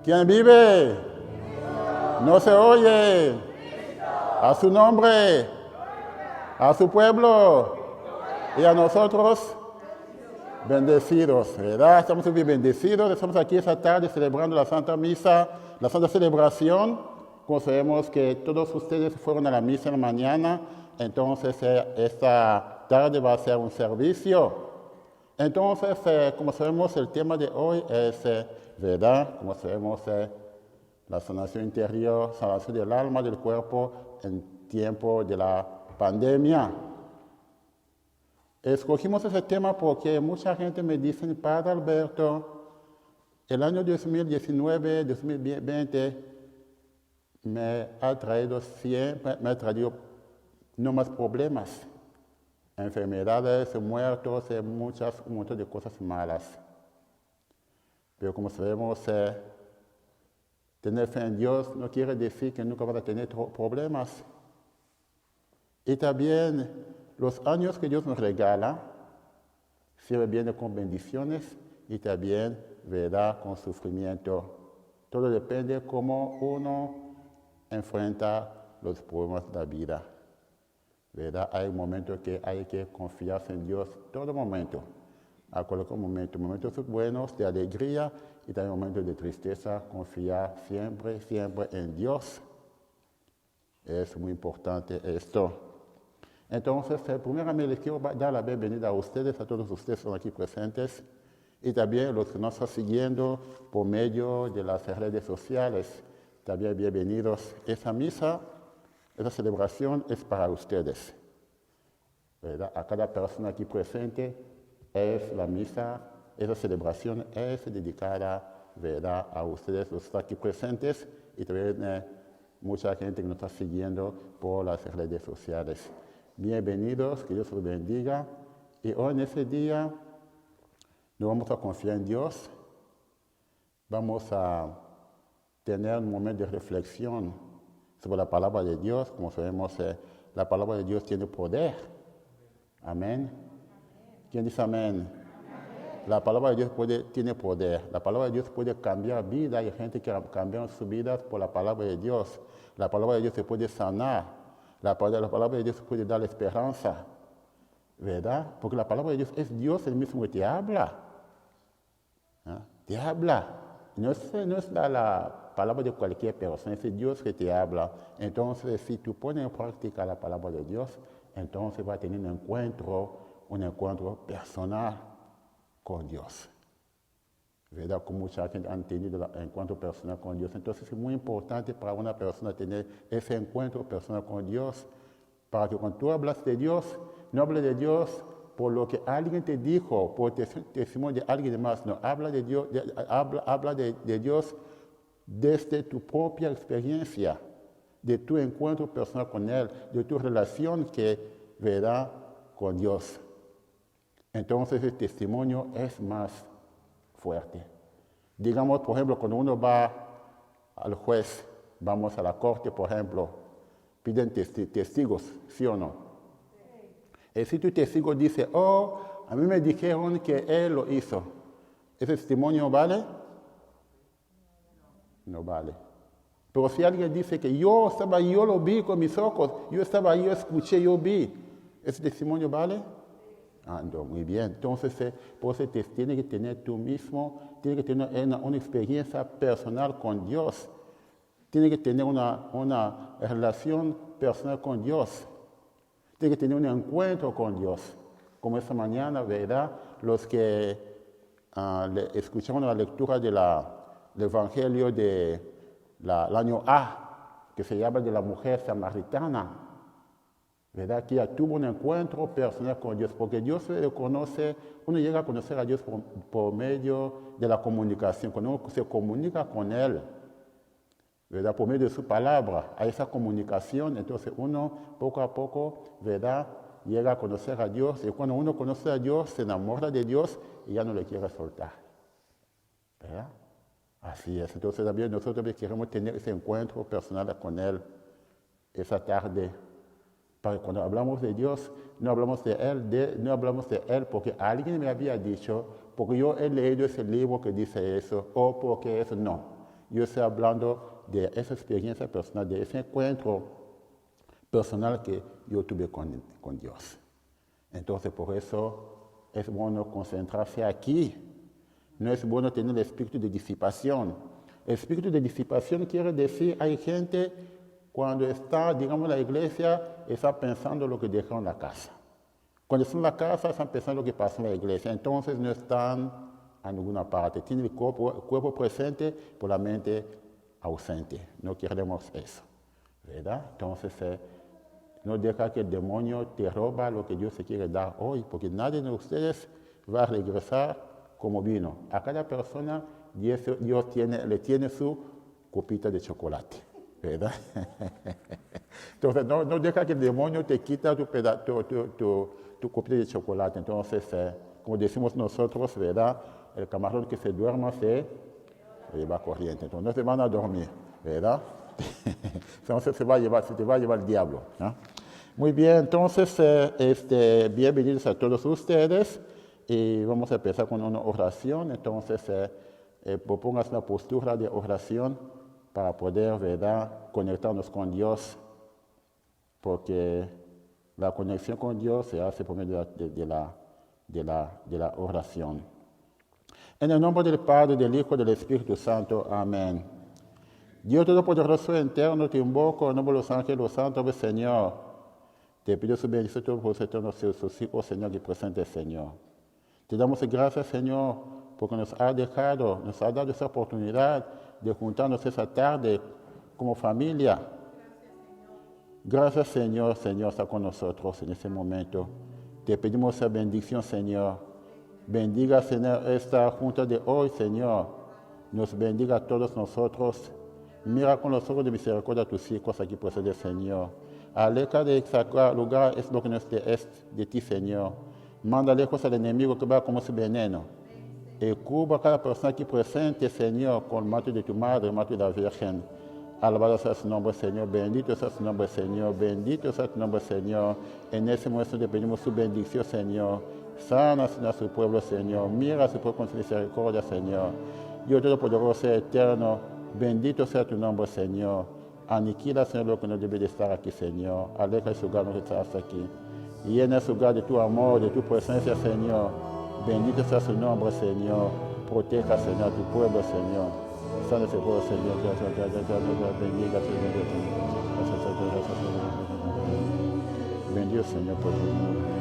¿Quién vive? No se oye. A su nombre, a su pueblo y a nosotros bendecidos, ¿verdad? Estamos muy bendecidos. Estamos aquí esta tarde celebrando la Santa Misa, la Santa Celebración. Como sabemos que todos ustedes fueron a la misa en la mañana, entonces esta tarde va a ser un servicio. Entonces, como sabemos, el tema de hoy es, ¿verdad? Como sabemos, la sanación interior, sanación del alma, del cuerpo en tiempo de la pandemia. Escogimos ese tema porque mucha gente me dice, Padre Alberto, el año 2019, 2020 me ha traído no más problemas, enfermedades, muertos, un montón de cosas malas. Pero como sabemos, tener fe en Dios no quiere decir que nunca vas a tener problemas. Y también los años que Dios nos regala siempre vienen con bendiciones y también, ¿verdad?, con sufrimiento. Todo depende de cómo uno enfrenta los problemas de la vida. ¿Verdad? Hay momentos que hay que confiar en Dios todo momento. A cualquier momento, momentos buenos de alegría y también momentos de tristeza, confiar siempre, siempre en Dios. Es muy importante esto. Entonces, primeramente les quiero dar la bienvenida a ustedes, a todos ustedes que están aquí presentes, y también los que nos están siguiendo por medio de las redes sociales. También bienvenidos. Esa misa, esa celebración es para ustedes. ¿Verdad? A cada persona aquí presente es la misa, esa celebración es dedicada, ¿verdad?, a ustedes los que están aquí presentes y también mucha gente que nos está siguiendo por las redes sociales. Bienvenidos, que Dios los bendiga. Y hoy en ese día nos vamos a confiar en Dios. Vamos a tener un momento de reflexión sobre la palabra de Dios. Como sabemos, la palabra de Dios tiene poder. Amén. ¿Quién dice amén? La palabra de Dios tiene poder. La palabra de Dios puede cambiar vida. Hay gente que ha cambiado sus vidas por la palabra de Dios. La palabra de Dios se puede sanar. La palabra de Dios puede dar esperanza. ¿Verdad? Porque la palabra de Dios es Dios el mismo que te habla. ¿Ah? Te habla. No es la palabra de cualquier persona, es Dios que te habla. Entonces, si tú pones en práctica la palabra de Dios, entonces vas a tener un encuentro personal con Dios. ¿Verdad? Como mucha gente ha tenido el encuentro personal con Dios. Entonces, es muy importante para una persona tener ese encuentro personal con Dios, para que cuando tú hablas de Dios, no hables de Dios por lo que alguien te dijo, por testimonio de alguien más, no, habla de Dios, habla de Dios desde tu propia experiencia, de tu encuentro personal con Él, de tu relación que verá con Dios. Entonces el testimonio es más fuerte. Digamos, por ejemplo, cuando uno va al juez, vamos a la corte, por ejemplo, piden testigos, ¿sí o no? Y si tu testigo dice, a mí me dijeron que él lo hizo, ¿ese testimonio vale? No vale. Pero si alguien dice que yo lo vi con mis ojos, yo estaba ahí, yo escuché, yo vi, ¿ese testimonio vale? Ah, no, muy bien. Entonces, por eso tienes que tener tú mismo, tienes que tener una experiencia personal con Dios. Tienes que tener una relación personal con Dios. Tienes que tener un encuentro con Dios. Como esta mañana, ¿verdad? Los que escucharon la lectura del Evangelio del año A, que se llama de la mujer samaritana, ¿verdad? Que ella tuvo un encuentro personal con Dios, porque Dios se conoce, uno llega a conocer a Dios por medio de la comunicación, cuando uno se comunica con Él, ¿verdad? Por medio de su palabra, a esa comunicación, entonces uno poco a poco, ¿verdad?, llega a conocer a Dios, y cuando uno conoce a Dios, se enamora de Dios y ya no le quiere soltar, ¿verdad? Así es. Entonces también nosotros queremos tener ese encuentro personal con Él esa tarde. Para que cuando hablamos de Dios, no hablamos de Él porque alguien me había dicho, porque yo he leído ese libro que dice eso, o porque eso no. yo estoy hablando de esa experiencia personal, de ese encuentro personal que yo tuve con Dios. Entonces, por eso es bueno concentrarse aquí. No es bueno tener el espíritu de disipación. El espíritu de disipación quiere decir, hay gente cuando está, digamos, en la iglesia, está pensando lo que dejaron en la casa. Cuando están en la casa, están pensando lo que pasó en la iglesia. Entonces, no están a ninguna parte. Tienen el cuerpo presente, por la mente ausente. No queremos eso, ¿verdad? Entonces, no deja que el demonio te roba lo que Dios te quiere dar hoy, porque nadie de ustedes va a regresar como vino. A cada persona Dios le tiene su copita de chocolate, ¿verdad? Entonces, no deja que el demonio te quita tu copita de chocolate. Entonces, como decimos nosotros, ¿verdad? El camarón que se duerma se va corriente. Entonces, no se van a dormir, ¿verdad? Entonces te va a llevar el diablo, ¿no? Muy bien, entonces bienvenidos a todos ustedes y vamos a empezar con una oración. Entonces propongas una postura de oración para poder, ¿verdad?, conectarnos con Dios, porque la conexión con Dios se hace por medio de la oración. En el nombre del Padre, del Hijo y del Espíritu Santo. Amén. Dios Todopoderoso eterno, te invoco en nombre de los ángeles santos, Señor. Te pido su bendición por sus hijos, Señor, y presente, Señor. Te damos gracias, Señor, porque nos ha dado esa oportunidad de juntarnos esa tarde como familia. Gracias, Señor, está con nosotros en este momento. Te pedimos esa bendición, Señor. Bendiga, Señor, esta junta de hoy, Señor. Nos bendiga a todos nosotros. Mira con los ojos de misericordia a tus hijos aquí presentes, Señor. Aleja de este lugar es lo que no es de ti, Señor. Manda lejos al enemigo que va como su veneno. Y cubra a cada persona aquí presente, Señor, con el manto de tu madre, el manto de la Virgen. Alabado sea su nombre, Señor. Bendito sea su nombre, Señor. Bendito sea tu nombre, Señor. En ese momento te pedimos su bendición, Señor. Sana a su pueblo, Señor. Mira a su pueblo con su misericordia, Señor. Dios Todopoderoso, eterno. Bendito sea tu nombre, Señor. Aniquila, Señor, lo que no debe de estar aquí, Señor. Aleja su hogar, no estás aquí. Llena su hogar de tu amor, de tu presencia, Señor. Bendito sea su nombre, Señor. Proteja, Señor, a tu pueblo, Señor. Sana ese pueblo, Señor. Bendiga, Señor. Bendiga, Señor, por tu nombre.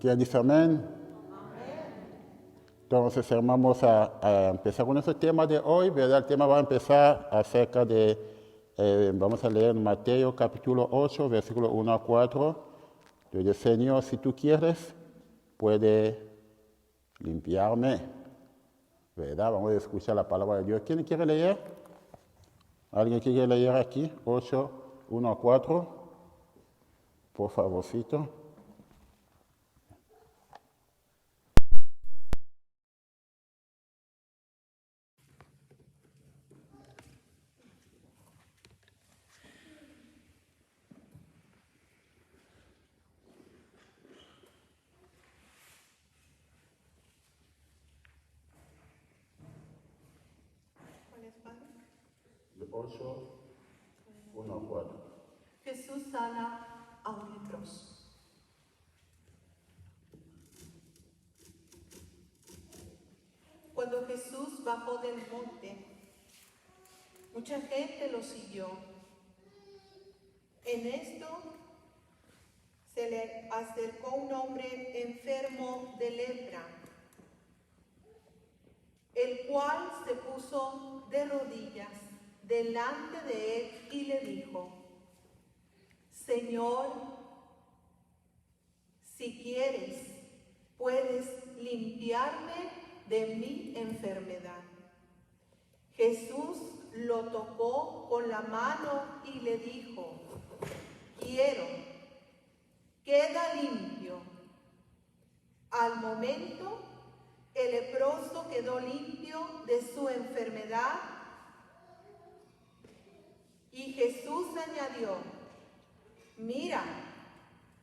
¿Quién dice amén? Entonces, vamos a empezar con nuestro tema de hoy, ¿verdad? El tema va a empezar acerca de, vamos a leer Mateo capítulo 8, versículo 1 a 4. Yo digo, Señor, si tú quieres, puede limpiarme, ¿verdad? Vamos a escuchar la palabra de Dios. ¿Quién quiere leer? ¿Alguien quiere leer aquí? 8, 1 a 4. Por favorcito. De 8, 1 a 4. Jesús sana a un leproso. Cuando Jesús bajó del monte, mucha gente lo siguió. En esto se le acercó un hombre enfermo de lepra, el cual se puso de rodillas delante de él y le dijo: Señor, si quieres, puedes limpiarme de mi enfermedad. Jesús lo tocó con la mano y le dijo: quiero, queda limpio. Al momento, el leproso quedó limpio de su enfermedad y Jesús añadió: mira,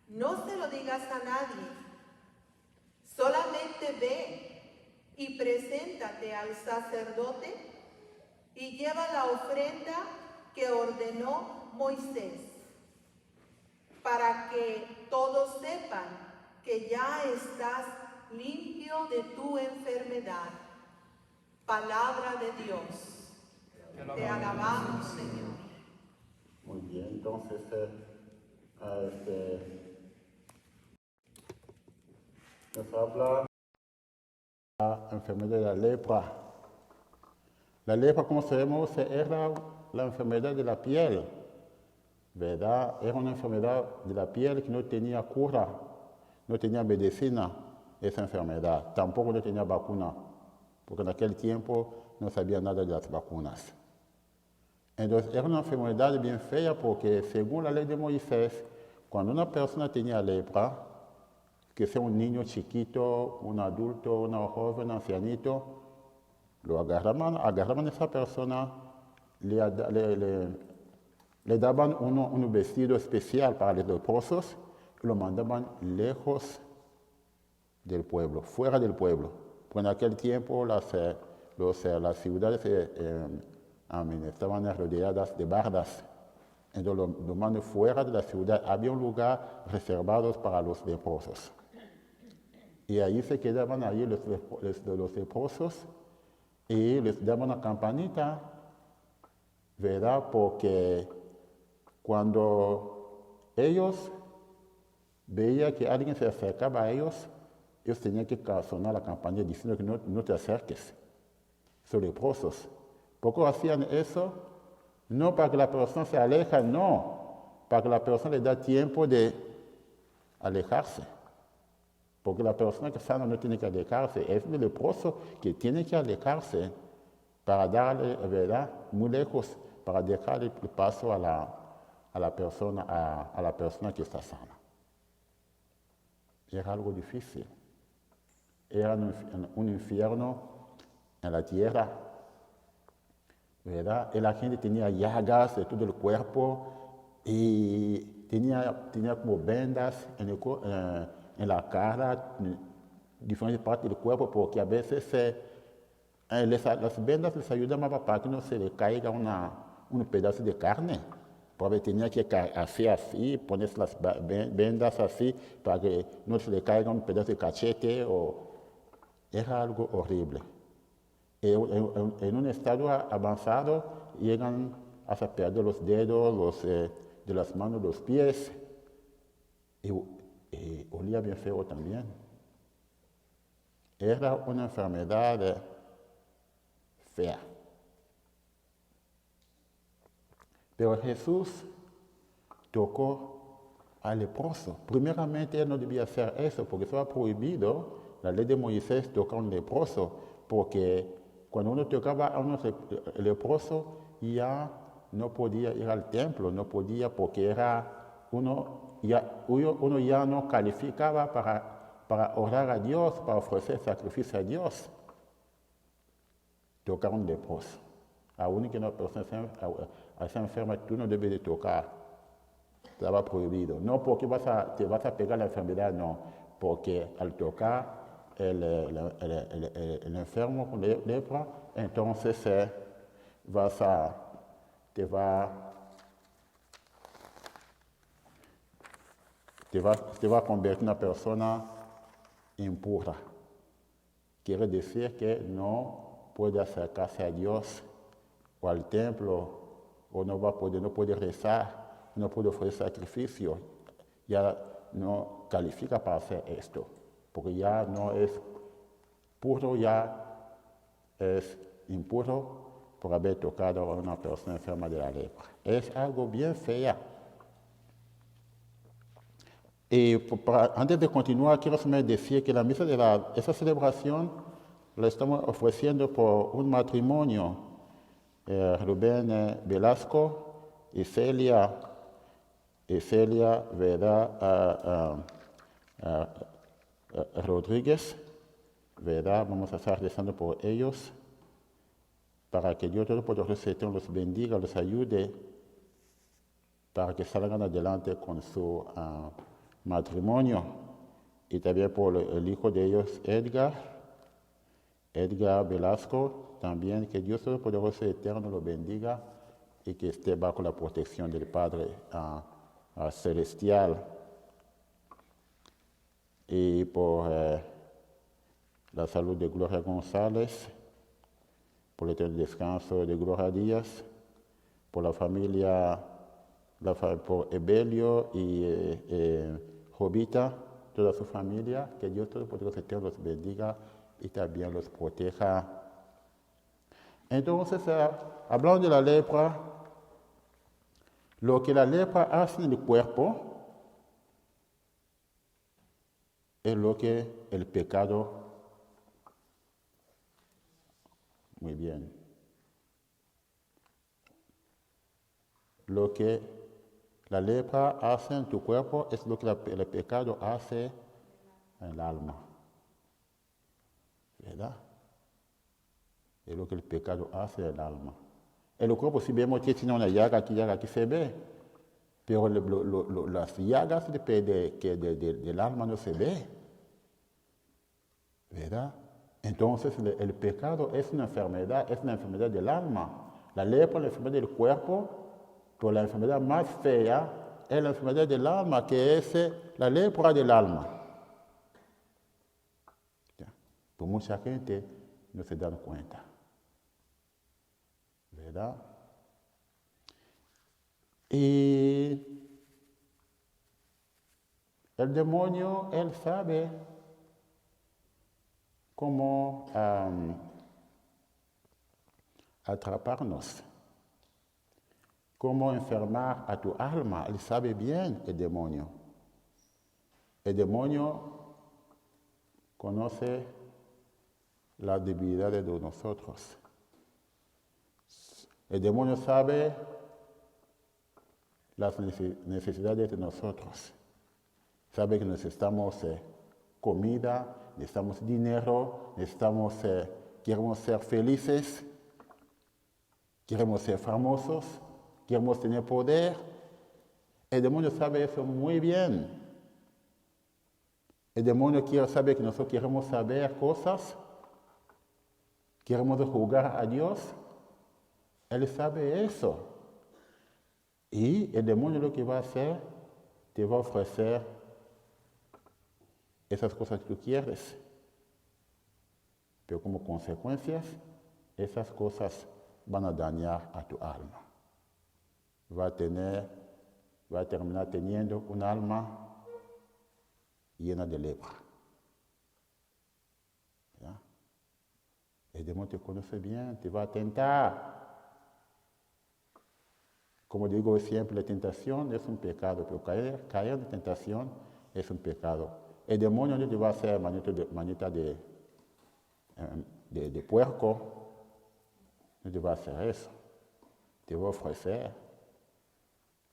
no se lo digas a nadie, solamente ve y preséntate al sacerdote y lleva la ofrenda que ordenó Moisés, para que todos sepan que ya estás limpio de tu enfermedad. Palabra de Dios. Te alabamos, Señor. Muy bien, entonces nos habla de la enfermedad de la lepra. La lepra, como sabemos, era la enfermedad de la piel, ¿verdad? Era una enfermedad de la piel que no tenía cura, no tenía medicina, esa enfermedad. Tampoco no tenía vacuna, porque en aquel tiempo no sabía nada de las vacunas. Entonces, era una enfermedad bien fea porque, según la ley de Moisés, cuando una persona tenía lepra, que sea un niño chiquito, un adulto, una joven, un ancianito, lo agarraban a esa persona, le daban un vestido especial para los leprosos y lo mandaban lejos del pueblo, fuera del pueblo. Porque en aquel tiempo las ciudades estaban rodeadas de bardas. Entonces lo mandaban fuera de la ciudad. Había un lugar reservado para los leprosos. Y ahí se quedaban ahí los leprosos y les daban una campanita, ¿verdad? Porque cuando ellos veían que alguien se acercaba a ellos tenían que sonar la campanita diciendo que no te acerques. Son leprosos. ¿Por qué hacían eso? No para que la persona se aleje, no. Para que la persona le dé tiempo de alejarse. Porque la persona que sana no tiene que alejarse. Es el leproso que tiene que alejarse para darle, ¿verdad?, muy lejos, para dejar el paso a la persona que está sana. Era algo difícil. Era un infierno en la tierra, ¿verdad? Y la gente tenía llagas de todo el cuerpo y tenía como vendas en la cara, en diferentes partes del cuerpo, porque a veces las vendas les ayudaban para que no se le caiga un pedazo de carne. Porque tenía que hacer así, ponerse las vendas así, para que no se le caiga un pedazo de cachete. Era algo horrible. En un estado avanzado llegan hasta perder los dedos de las manos, los pies. Y y olía bien feo también. Era una enfermedad fea. Pero Jesús tocó al leproso. Primeramente, él no debía hacer eso porque estaba prohibido. La ley de Moisés tocar a un leproso, porque cuando uno tocaba a un leproso ya no podía ir al templo, no podía porque uno ya no calificaba para orar a Dios, para ofrecer sacrificio a Dios. Tocar a un leproso. Aún que una persona está enferma, tú no debes de tocar. Estaba prohibido. No porque te vas a pegar la enfermedad, no. Porque al tocar el enfermo con lepra, entonces te va a convertir en una persona impura. Quiere decir que no puede acercarse a Dios o al templo, o no puede rezar, no puede ofrecer sacrificio. Ya no califica para hacer esto, porque ya no es puro, ya es impuro por haber tocado a una persona enferma de la lepra. Es algo bien fea. Y antes de continuar, quiero decir que la misa esa celebración la estamos ofreciendo por un matrimonio, Rubén Velasco y Celia Rodríguez, ¿verdad? Vamos a estar rezando por ellos para que Dios Todopoderoso los bendiga, los ayude para que salgan adelante con su matrimonio. Y también por el hijo de ellos, Edgar Velasco, también que Dios Todopoderoso Eterno lo bendiga y que esté bajo la protección del Padre Celestial. Y por la salud de Gloria González, por el eterno descanso de Gloria Díaz, por la familia, por Ebelio y Jovita, toda su familia, que Dios Todopoderoso Eterno los bendiga y también los proteja. Entonces, hablando de la lepra, lo que la lepra hace en el cuerpo es lo que el pecado, muy bien, lo que la lepra hace en tu cuerpo es lo que el pecado hace en el alma, ¿verdad? Es lo que el pecado hace en el alma. En el cuerpo, si vemos que tiene una llaga aquí se ve, pero las llagas del alma no se ve, ¿verdad? Entonces el pecado es una enfermedad del alma. La lepra es la enfermedad del cuerpo, pero la enfermedad más fea es la enfermedad del alma, que es la lepra del alma. ¿Ya? Pues mucha gente no se da cuenta, ¿verdad? Y el demonio, él sabe cómo atraparnos, cómo enfermar a tu alma. Él sabe bien, el demonio. El demonio conoce las debilidades de nosotros. El demonio sabe las necesidades de nosotros. Sabe que necesitamos comida, necesitamos dinero, queremos ser felices, queremos ser famosos, queremos tener poder. El demonio sabe eso muy bien. El demonio sabe que nosotros queremos saber cosas, queremos jugar a Dios. Él sabe eso. Y el demonio lo que va a hacer, te va a ofrecer esas cosas que tú quieres. Pero como consecuencias, esas cosas van a dañar a tu alma. Va a terminar teniendo un alma llena de lepra. ¿Ya? El demonio te conoce bien, te va a tentar. Como digo siempre, la tentación es un pecado, pero caer en tentación es un pecado. El demonio no te va a hacer manita de puerco, no te va a hacer eso. Te va a ofrecer.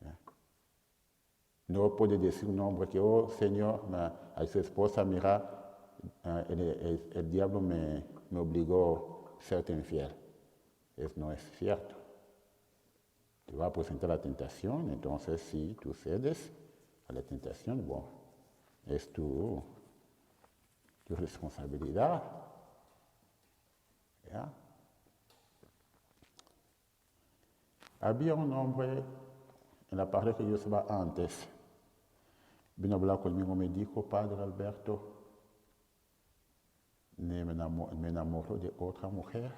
¿Ya? No puede decir un hombre que, oh Señor, a su esposa, mira, el diablo me obligó a serte infiel. Eso no es cierto. Te va a presentar la tentación, entonces si tú cedes a la tentación, bueno, es tu responsabilidad. ¿Ya? Había un hombre en la pareja que yo estaba antes. Vino a hablar conmigo, me dijo, Padre Alberto, me enamoró de otra mujer.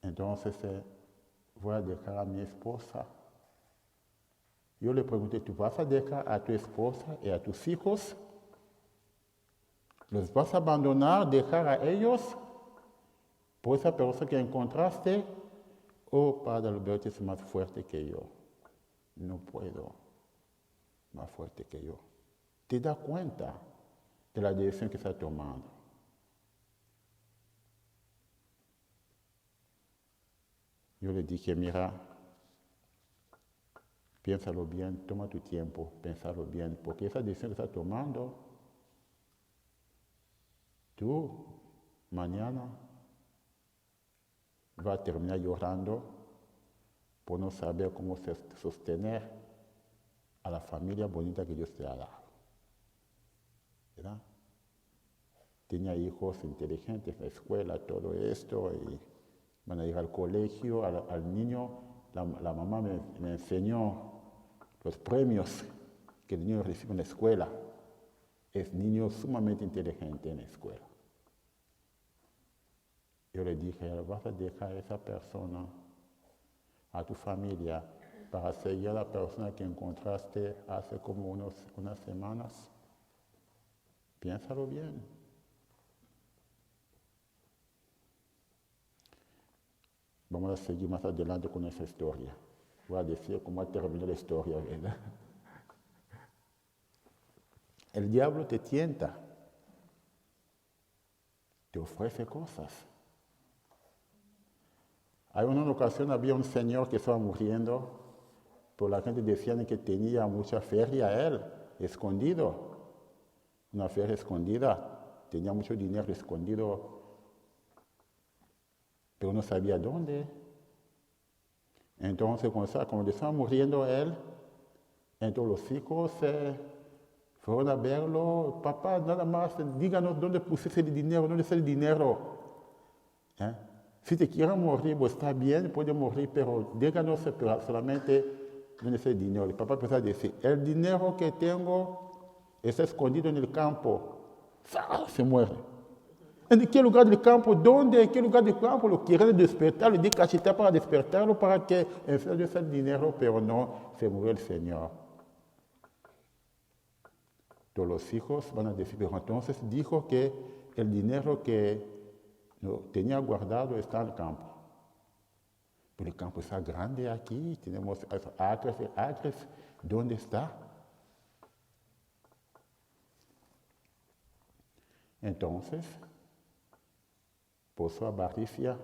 Entonces voy a dejar a mi esposa. Yo le pregunté, ¿tú vas a dejar a tu esposa y a tus hijos? ¿Los vas a abandonar, dejar a ellos por esa persona que encontraste? Oh, Padre Alberto es más fuerte que yo. No puedo, más fuerte que yo. ¿Te das cuenta de la decisión que está tomando? Yo le dije, mira, piénsalo bien, toma tu tiempo, piénsalo bien, porque esa decisión que estás tomando, tú mañana vas a terminar llorando por no saber cómo sostener a la familia bonita que Dios te ha dado. ¿Verdad? Tenía hijos inteligentes en la escuela, todo esto, y van a ir al colegio, al niño. La mamá me enseñó los premios que el niño recibe en la escuela. Es niño sumamente inteligente en la escuela. Yo le dije, vas a dejar a esa persona, a tu familia, para seguir a la persona que encontraste hace como unas semanas. Piénsalo bien. Vamos a seguir más adelante con esa historia. Voy a decir cómo termina la historia, ¿verdad? El diablo te tienta, te ofrece cosas. Hay una ocasión, había un señor que estaba muriendo, pero la gente decía que tenía mucha feria a él, escondido. Una feria escondida, tenía mucho dinero escondido, pero no sabía dónde. Entonces, cuando estaba muriendo él, entonces los hijos fueron a verlo. Papá, nada más, díganos dónde pusiste el dinero, dónde está el dinero. Si te quieres morir, pues está bien, puede morir, pero díganos solamente dónde está el dinero. El papá empezó a decir, el dinero que tengo está escondido en el campo. Se muere. ¿En qué lugar del campo? ¿Dónde? ¿En qué lugar del campo? Lo quieren despertar, le di cachetar para despertarlo, para que enferme el dinero, pero no, se murió el Señor. Todos los hijos van a decir, pero entonces dijo que el dinero que tenía guardado está en el campo. Pero el campo está grande aquí, tenemos acres y acres. ¿Dónde está? Entonces, por su avaricia,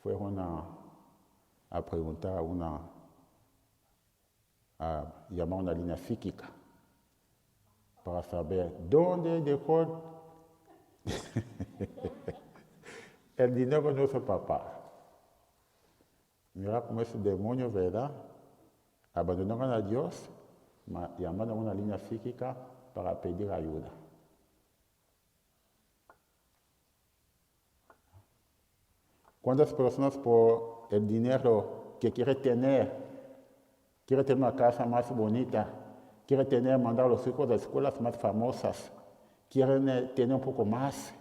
fueron a preguntar a llamar una línea psíquica para saber dónde dejó el dinero de nuestro papá. Mira cómo ese demonio, ¿verdad? Abandonaron a Dios, llamaron a una línea psíquica para pedir ayuda. ¿Cuántas personas por el dinero que quiere tener una casa más bonita, quiere mandar a los hijos a escuelas más famosas, quieren tener un poco más?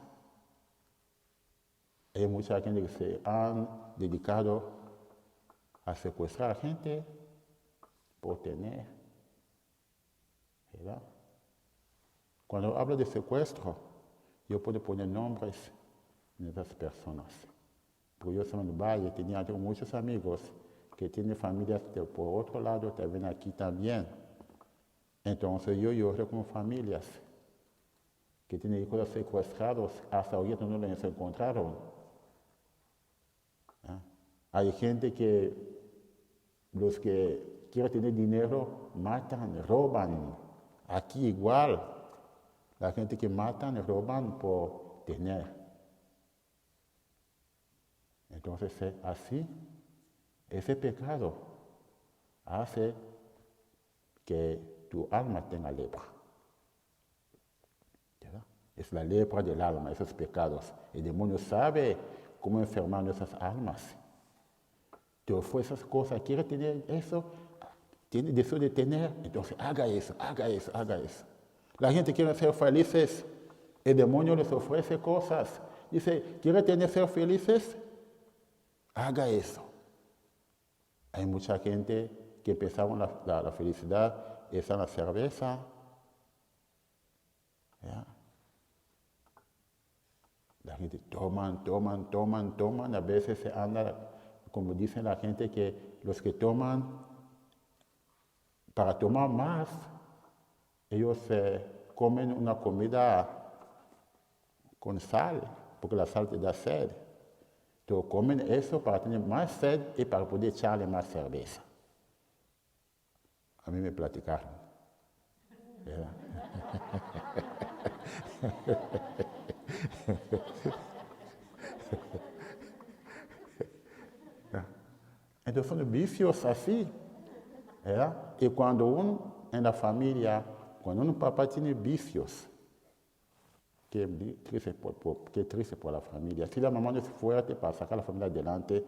Hay mucha gente que se han dedicado a secuestrar a gente por tener. ¿Verdad? Cuando hablo de secuestro, yo puedo poner nombres de esas personas. Porque yo soy en el valle, tenía muchos amigos que tienen familias por otro lado, también aquí también. Entonces yo lloro con familias que tienen hijos secuestrados, hasta ahorita no los encontraron. ¿Ah? Hay gente que los que quieren tener dinero matan, roban. Aquí igual, la gente que matan y roban por tener. Entonces así, ese pecado hace que tu alma tenga lepra. ¿Verdad? Es la lepra del alma, esos pecados. El demonio sabe cómo enfermar nuestras almas. Te ofrece esas cosas, quiere tener eso, tiene deseo de tener, entonces haga eso, haga eso, haga eso. La gente quiere ser felices, el demonio les ofrece cosas. Dice, ¿quiere ser felices? Haga eso. Hay mucha gente que pensaban la felicidad es en la cerveza. ¿Ya? La gente toman. A veces se anda, como dicen la gente, que los que toman, para tomar más, ellos comen una comida con sal, porque la sal te da sed. Entonces comen eso para tener más sed y para poder echarle más cerveza. A mí me platicaron. ¿Verdad? Entonces son vicios así. ¿Verdad? Y cuando uno en la familia, cuando un papá tiene vicios, qué triste por la familia. Si la mamá no es fuerte para sacar a la familia adelante,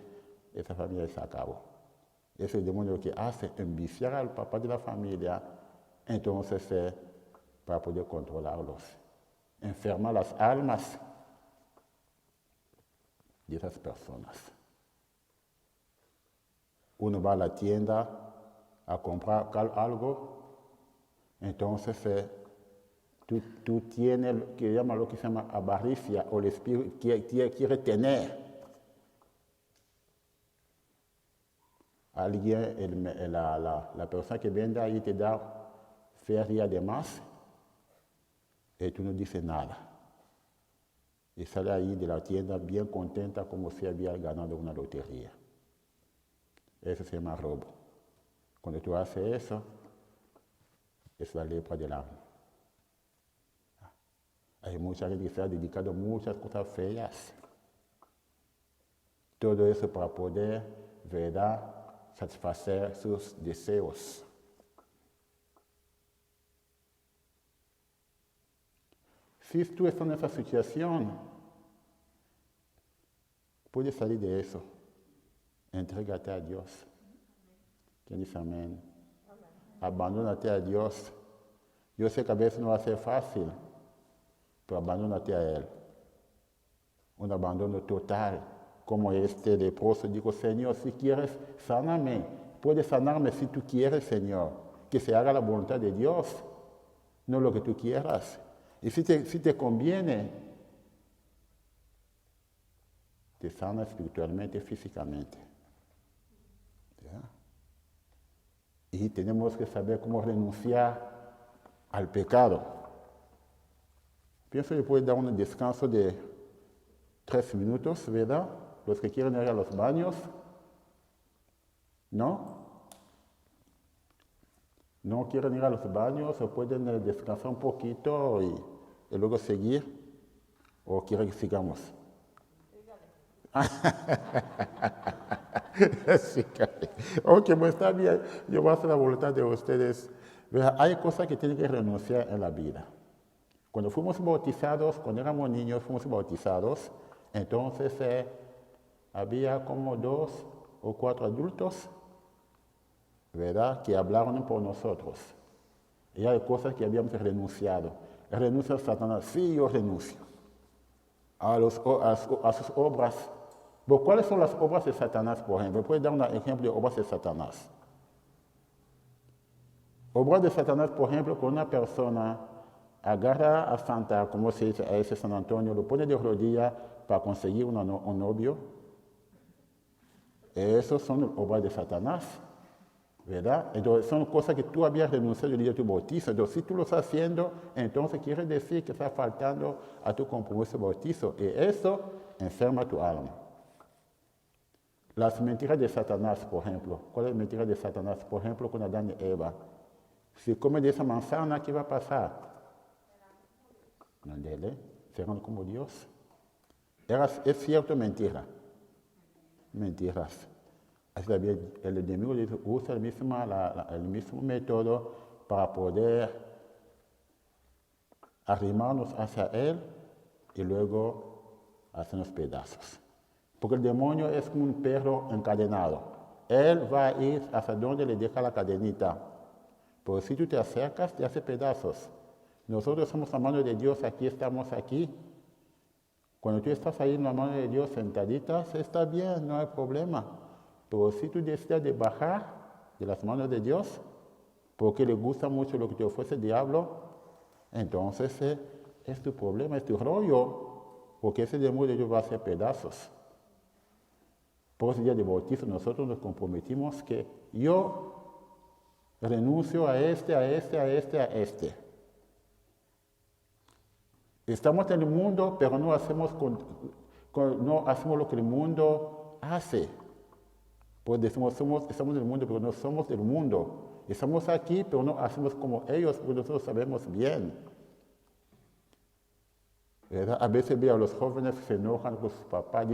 esa familia se acabó. Es el demonio que hace enviciar al papá de la familia, entonces para poder controlarlos. Enferma las almas de esas personas. Uno va a la tienda a comprar algo, entonces tú tienes lo que se llama avaricia, o el espíritu quiere tener. Alguien, la persona que vende ahí te da feria de más y tú no dices nada. Y sale ahí de la tienda bien contenta como si había ganado una lotería. Eso se llama robo. Cuando tú haces eso, es la lepra del alma. Hay mucha gente que se ha dedicado a muchas cosas feas. Todo eso para poder, ¿verdad?, satisfacer sus deseos. Si tú estás en esa situación, puedes salir de eso. Entrégate a Dios. ¿Quién dice amén? Abandónate a Dios. Yo sé que a veces no va a ser fácil, pero abandónate a Él. Un abandono total, como este leproso. Digo, Señor, si quieres, sáname. Puedes sanarme si tú quieres, Señor. Que se haga la voluntad de Dios, no lo que tú quieras. Y si te conviene, te sana espiritualmente y físicamente. ¿Ya? Y tenemos que saber cómo renunciar al pecado. Pienso que puede dar un descanso de 3 minutos, ¿verdad? Los que quieren ir a los baños, ¿no? No quieren ir a los baños o pueden descansar un poquito y luego seguir. ¿O quieren que sigamos? Sí, ok, pues está bien. Yo voy a hacer la voluntad de ustedes. Hay cosas que tienen que renunciar en la vida. Cuando fuimos bautizados, cuando éramos niños, fuimos bautizados. Entonces había como 2 o 4 adultos, ¿verdad?, que hablaron por nosotros. Y hay cosas que habíamos renunciado. Renuncia a Satanás. Sí, yo renuncio a sus obras. Pero ¿cuáles son las obras de Satanás, por ejemplo? ¿Puede dar un ejemplo de obras de Satanás? Obra de Satanás, por ejemplo, con una persona agarra a Santa, como se dice a ese San Antonio, lo pone de rodillas para conseguir un novio. Esos son obras de Satanás, ¿verdad? Entonces son cosas que tú habías renunciado el día de tu bautizo. Entonces si tú lo estás haciendo, entonces quiere decir que estás faltando a tu compromiso de bautizo. Y eso enferma tu alma. Las mentiras de Satanás, por ejemplo. ¿Cuál es la mentira de Satanás? Por ejemplo, con Adán y Eva. Si comen de esa manzana, ¿qué va a pasar? Serán como Dios. Es cierto, mentira. Mentiras. Así también el enemigo usa el mismo método para poder arrimarnos hacia él y luego hacernos pedazos. Porque el demonio es como un perro encadenado. Él va a ir hasta donde le deja la cadenita. Pero si tú te acercas, te hace pedazos. Nosotros somos la mano de Dios, aquí estamos aquí. Cuando tú estás ahí en la mano de Dios sentaditas, está bien, no hay problema. Pero si tú decides de bajar de las manos de Dios, porque le gusta mucho lo que te ofrece el diablo, entonces es tu problema, es tu rollo, porque ese demonio de Dios va a hacer pedazos. Por ese día de bautizo nosotros nos comprometimos que yo renuncio a este. Estamos en el mundo, pero no hacemos lo que el mundo hace. Pues decimos, estamos en el mundo, pero no somos del mundo. Estamos aquí, pero no hacemos como ellos, porque nosotros sabemos bien. ¿Verdad? A veces veo a los jóvenes que se enojan con sus papás,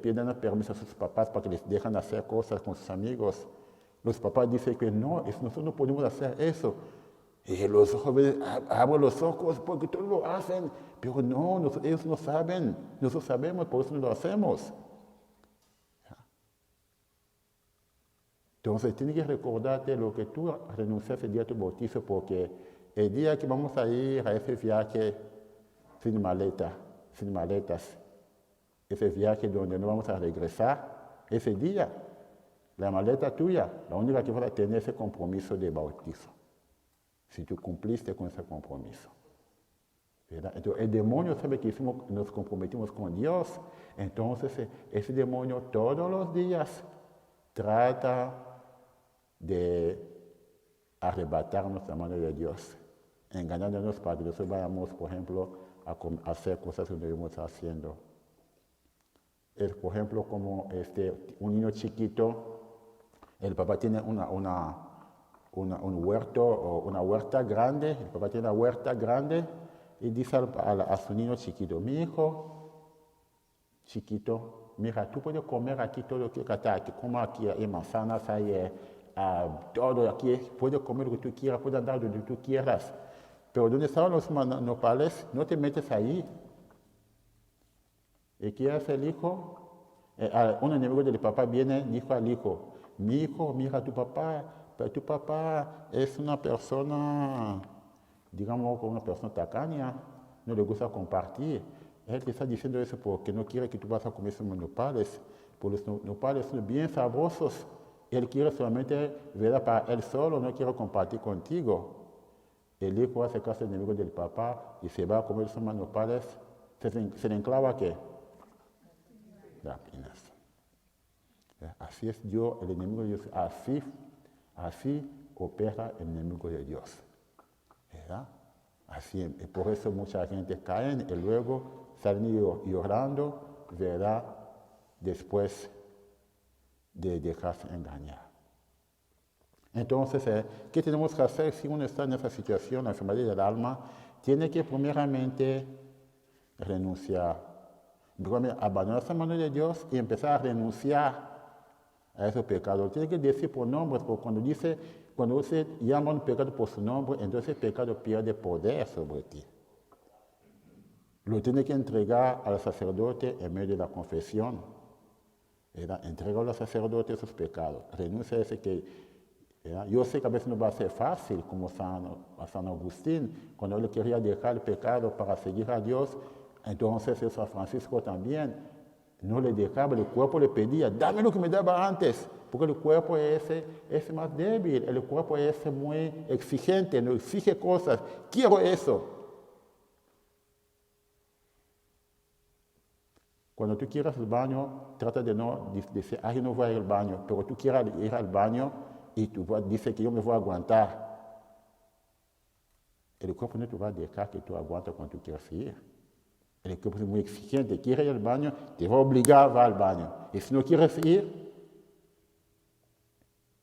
piden permiso a sus papás para que les dejen hacer cosas con sus amigos. Los papás dicen que no, nosotros no podemos hacer eso. Y los jóvenes abren los ojos porque todos lo hacen, pero no, ellos no saben, nosotros sabemos, por eso no lo hacemos. Entonces, tienes que recordarte lo que tú renunciaste el día de tu bautizo, porque el día que vamos a ir a ese viaje sin maletas, ese viaje donde no vamos a regresar, ese día, la maleta tuya, la única que vas a tener es el compromiso de bautizo. Si tú cumpliste con ese compromiso. ¿Verdad? Entonces, el demonio sabe que nos comprometimos con Dios. Entonces, ese demonio todos los días trata de arrebatarnos la mano de Dios, engañándonos para que nosotros vayamos, por ejemplo, a hacer cosas que no debemos estar haciendo. Es, por ejemplo, como un niño chiquito, el papá tiene un huerto o una huerta grande, el papá tiene una huerta grande y dice a su niño chiquito, mi hijo chiquito, mira, tú puedes comer aquí todo lo que quieras, como aquí hay manzanas, hay todo aquí, puedes comer lo que tú quieras, puedes andar donde tú quieras, pero donde estaban los nopales, no te metes ahí. ¿Y qué hace el hijo? Un enemigo del papá viene, dijo al hijo, mi hijo, mira tu papá, pero tu papá es una persona, digamos, una persona tacaña, no le gusta compartir. Él te está diciendo eso porque no quiere que tú vas a comer esos nopales, porque los nopales son bien sabrosos. Él quiere solamente verla para él solo, no quiere compartir contigo. El hijo hace caso al enemigo del papá y se va a comer esos nopales. ¿Se le enclava qué? La espinas. Así es Dios, el enemigo de Dios, así opera el enemigo de Dios. ¿Verdad? Así, por eso mucha gente cae y luego salen llorando, ¿verdad? Después de dejarse engañar. Entonces, ¿qué tenemos que hacer si uno está en esa situación, la enfermedad del alma? Tiene que primeramente renunciar. Abandonar esa mano de Dios y empezar a renunciar a esos pecados. Tiene que decir por nombres, porque cuando usted llama un pecado por su nombre, entonces el pecado pierde poder sobre ti. Lo tiene que entregar al sacerdote en medio de la confesión. Entrega al sacerdote esos pecados. Renuncia a ese que... Yo sé que a veces no va a ser fácil, como San Agustín, cuando él quería dejar el pecado para seguir a Dios, entonces San Francisco también no le dejaba, el cuerpo le pedía, dame lo que me daba antes. porque el cuerpo es más débil, el cuerpo es muy exigente, nos exige cosas. Quiero eso. Cuando tú quieras al baño, trata de no decir, yo no voy a ir al baño, pero tú quieras ir al baño y tú dices que yo me voy a aguantar. El cuerpo no te va a dejar que tú aguantes cuando tú quieras ir. El cuerpo es muy exigente, quiere ir al baño, te va a obligar a ir al baño. Y si no quieres ir,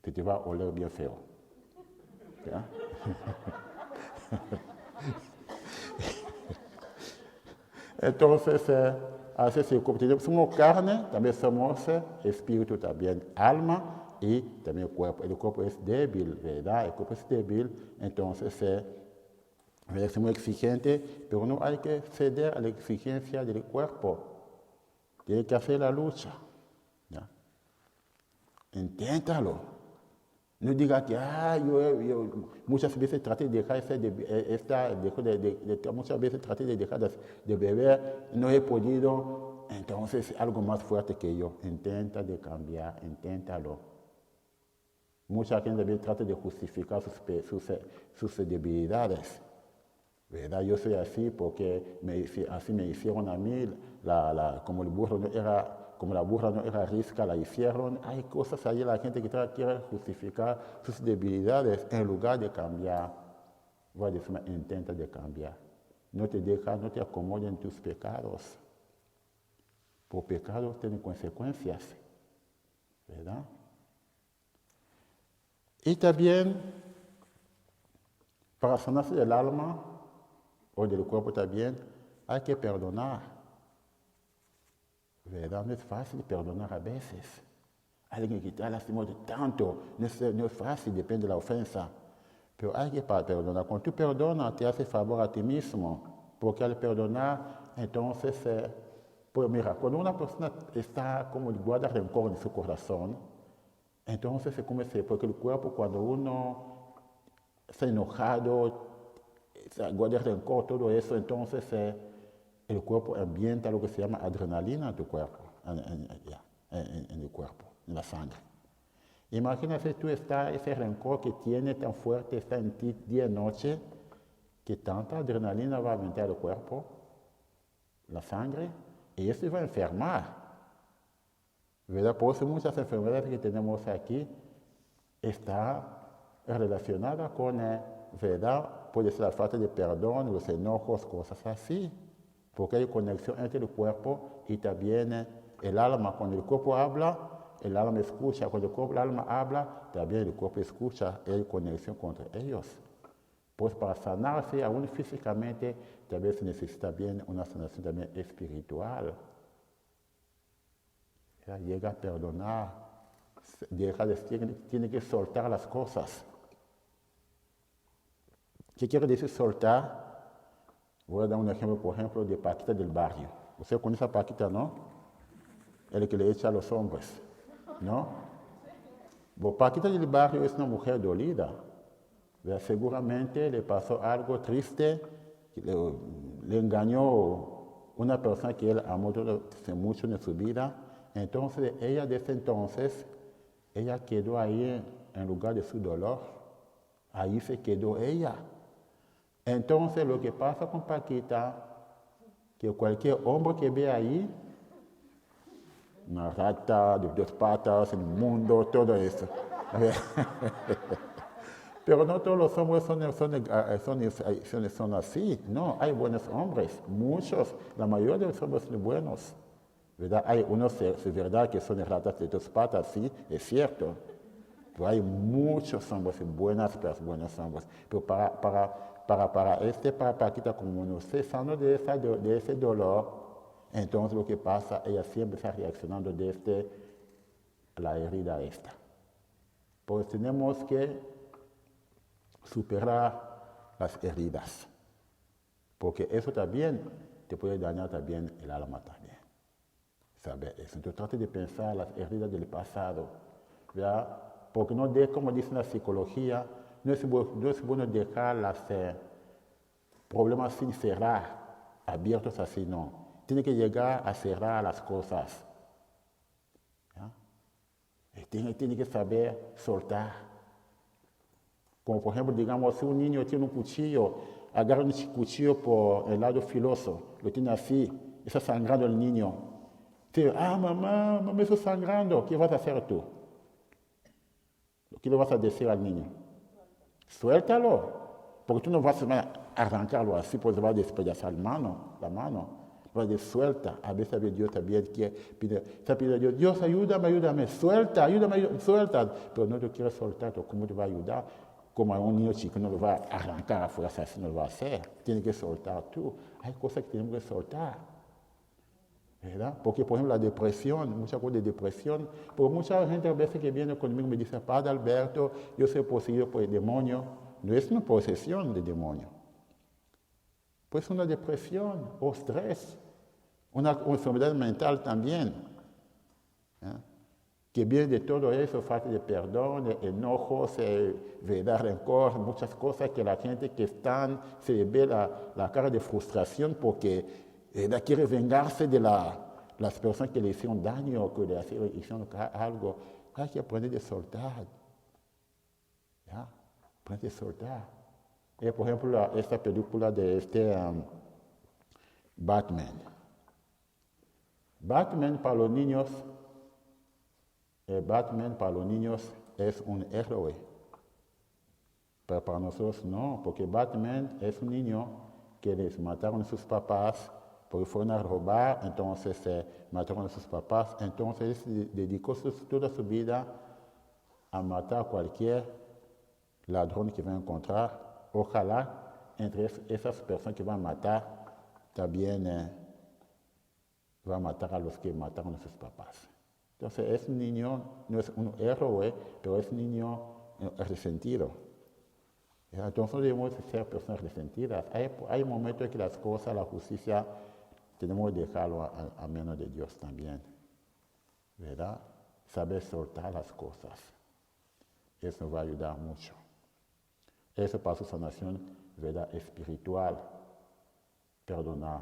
te va a oler bien feo. ¿Ya? Entonces, así es el cuerpo. Somos carne, también somos espíritu, también alma y también el cuerpo. El cuerpo es débil, ¿verdad? El cuerpo es débil, entonces es muy exigente, pero no hay que ceder a la exigencia del cuerpo. Tiene que hacer la lucha. ¿Ya? Inténtalo. No diga que yo muchas veces traté de dejar muchas veces traté de dejar de beber, no he podido, entonces algo más fuerte que yo. Intenta de cambiar, inténtalo. Mucha gente también trata de justificar sus debilidades. ¿Verdad? Yo soy así porque así me hicieron a mí, como la burra no era risca, la hicieron. Hay cosas ahí, la gente que quiere justificar sus debilidades en lugar de cambiar. Voy a decir, intenta de cambiar. No te acomodes en tus pecados. Por pecados tienen consecuencias. ¿Verdad? Y también, para sanarse del alma o del cuerpo también, hay que perdonar. ¿Verdad? No es fácil perdonar a veces. Alguien que te ha lastimado tanto, no es fácil, depende de la ofensa. Pero hay que perdonar. Cuando tú perdonas, te haces favor a ti mismo. Porque al perdonar, entonces, pues mira, cuando una persona está como guarda rencor en su corazón, entonces se comienza, porque el cuerpo, cuando uno está enojado, guarda rencor, todo eso, entonces el cuerpo ambienta lo que se llama adrenalina en tu cuerpo, en el cuerpo, en la sangre. Imagínate tú ese rencor que tiene tan fuerte, está en ti día y noche, que tanta adrenalina va a ambientar el cuerpo, la sangre, y eso va a enfermar. ¿Verdad? Por eso muchas enfermedades que tenemos aquí están relacionadas con, ¿verdad? Puede ser la falta de perdón, los enojos, cosas así. Porque hay conexión entre el cuerpo y también el alma. Cuando el cuerpo habla, el alma escucha. Cuando el alma habla, también el cuerpo escucha. Hay conexión entre ellos. Pues para sanarse, aún físicamente, también se necesita bien una sanación también espiritual. Ya llega a perdonar, tiene que soltar las cosas. ¿Qué quiere decir soltar? Voy a dar un ejemplo, por ejemplo, de Paquita del barrio. Usted conoce a Paquita, ¿no? El que le echa a los hombres, ¿no? Bueno, Paquita del barrio es una mujer dolida. Seguramente le pasó algo triste, le engañó una persona que él amó mucho en su vida. Entonces, ella desde entonces, ella quedó ahí en lugar de su dolor. Ahí se quedó ella. Entonces, lo que pasa con Paquita, que cualquier hombre que ve ahí, una rata de 2 patas, el mundo, todo eso. Pero no todos los hombres son así. No, hay buenos hombres, muchos. La mayoría de los hombres son buenos. ¿Verdad? Hay unos, es verdad, que son ratas de 2 patas, sí, es cierto. Pero hay muchos hombres, buenos hombres. Pero para Paquita, como no se sanó de ese dolor, entonces lo que pasa, ella siempre está reaccionando desde la herida esta. Pues tenemos que superar las heridas, porque eso también te puede dañar también el alma también. ¿Sabes? Entonces trata de pensar las heridas del pasado, ¿verdad? Porque no como dice la psicología, no es bueno dejar los problemas sin cerrar, abiertos así, no. Tiene que llegar a cerrar las cosas. ¿Ya? Tiene que saber soltar. Como por ejemplo, digamos, si un niño tiene un cuchillo, agarra un cuchillo por el lado filoso, lo tiene así, está sangrando el niño. Dice, mamá, me estoy sangrando, ¿qué vas a hacer tú? ¿Qué le vas a decir al niño? Suéltalo, porque tú no vas a arrancarlo así, pues va a despedazar la mano. Vas a decir, suelta. A veces Dios también pide a Dios, Dios, ayúdame, suelta, suelta. Pero no te quiere soltar, ¿cómo te va a ayudar? Como a un niño chico no lo va a arrancar a fuerza, así no lo va a hacer. Tiene que soltar tú. Hay cosas que tenemos que soltar. ¿Verdad? Porque, por ejemplo, la depresión, muchas cosas de depresión, porque mucha gente a veces que viene conmigo me dice, Padre Alberto, yo soy poseído por el demonio. No es una posesión de demonio. Pues una depresión o estrés, una enfermedad mental también, que viene de todo eso, falta de perdón, de enojos, ¿verdad? Rencor, muchas cosas que la gente que están, se le ve la cara de frustración porque quiere vengarse de las personas que le hicieron daño o que le hicieron algo. Hay que aprender a soltar. ¿Ya? Aprender a soltar. Por ejemplo, esta película de Batman. Batman para los niños es un héroe. Pero para nosotros no, porque Batman es un niño que les mataron a sus papás porque fueron a robar, entonces mataron a sus papás. Entonces dedicó toda su vida a matar a cualquier ladrón que va a encontrar. Ojalá entre esas personas que van a matar, también va a matar a los que mataron a sus papás. Entonces es un niño, no es un héroe, pero es un niño resentido. Entonces no debemos ser personas resentidas. Hay momentos en que las cosas, la justicia, tenemos que dejarlo a manos de Dios también. ¿Verdad? Saber soltar las cosas. Eso nos va a ayudar mucho. Eso para su sanación, ¿verdad? Espiritual. Perdonar.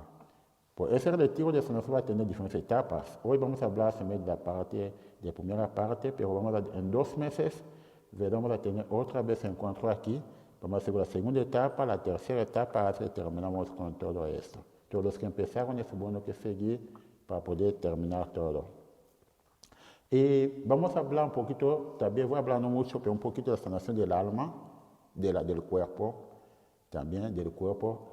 Por ese retiro de sanación va a tener diferentes etapas. Hoy vamos a hablar de la primera parte, pero en 2 meses, ¿verdad? Vamos a tener otra vez encuentro aquí. Vamos a hacer la segunda etapa, la tercera etapa, hasta que terminamos con todo esto. Todos los que empezaron es bueno que seguir para poder terminar todo. Y vamos a hablar un poquito, también voy a hablar no mucho, pero un poquito de la sanación del alma, del cuerpo, también del cuerpo.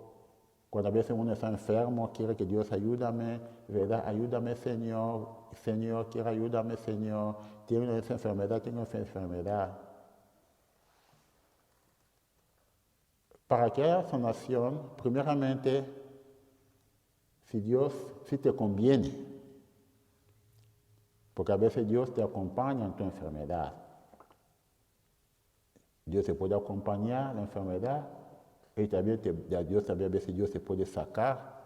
Cuando a veces uno está enfermo, quiere que Dios ayúdame, ¿verdad? Ayúdame, Señor, quiero ayúdame, Señor. Tengo esa enfermedad. Para que haya sanación, primeramente, si te conviene, porque a veces Dios te acompaña en tu enfermedad. Dios te puede acompañar en la enfermedad y también Dios también a veces Dios te puede sacar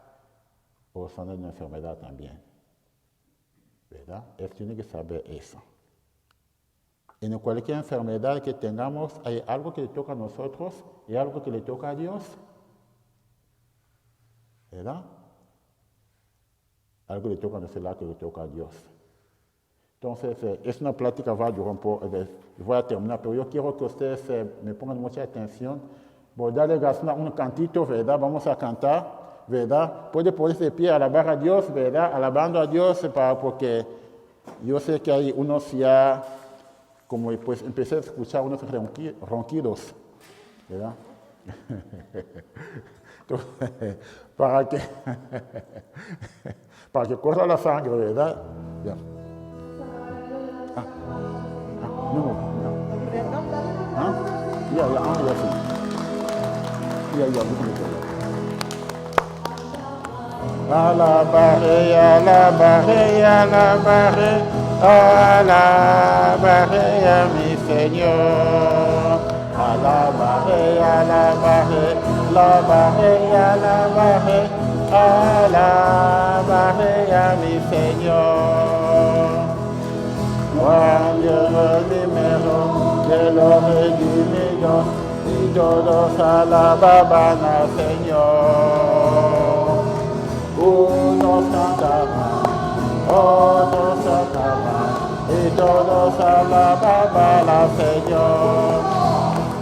o sanar una enfermedad también. ¿Verdad? Él tiene que saber eso. En cualquier enfermedad que tengamos, hay algo que le toca a nosotros y algo que le toca a Dios. ¿Verdad? Algo le toca a nosotros, algo que le toca a Dios. Entonces, es una plática, va a durar un poco, voy a terminar, pero yo quiero que ustedes me pongan mucha atención. Voy a darle un cantito, ¿verdad? Vamos a cantar, ¿verdad? Puede ponerse de pie, alabar a Dios, ¿verdad? Alabando a Dios, porque yo sé que hay unos ya, como pues empecé a escuchar unos ronquidos, ¿verdad? Entonces, para que corra la sangre, ¿verdad? Ya. No. Alabaré a mi Señor. Alabaré a mi Señor. Cuando el número de los redimidos y todos alababan al Señor. Unos cantaban, otros cantaban, y todos alababan al Señor.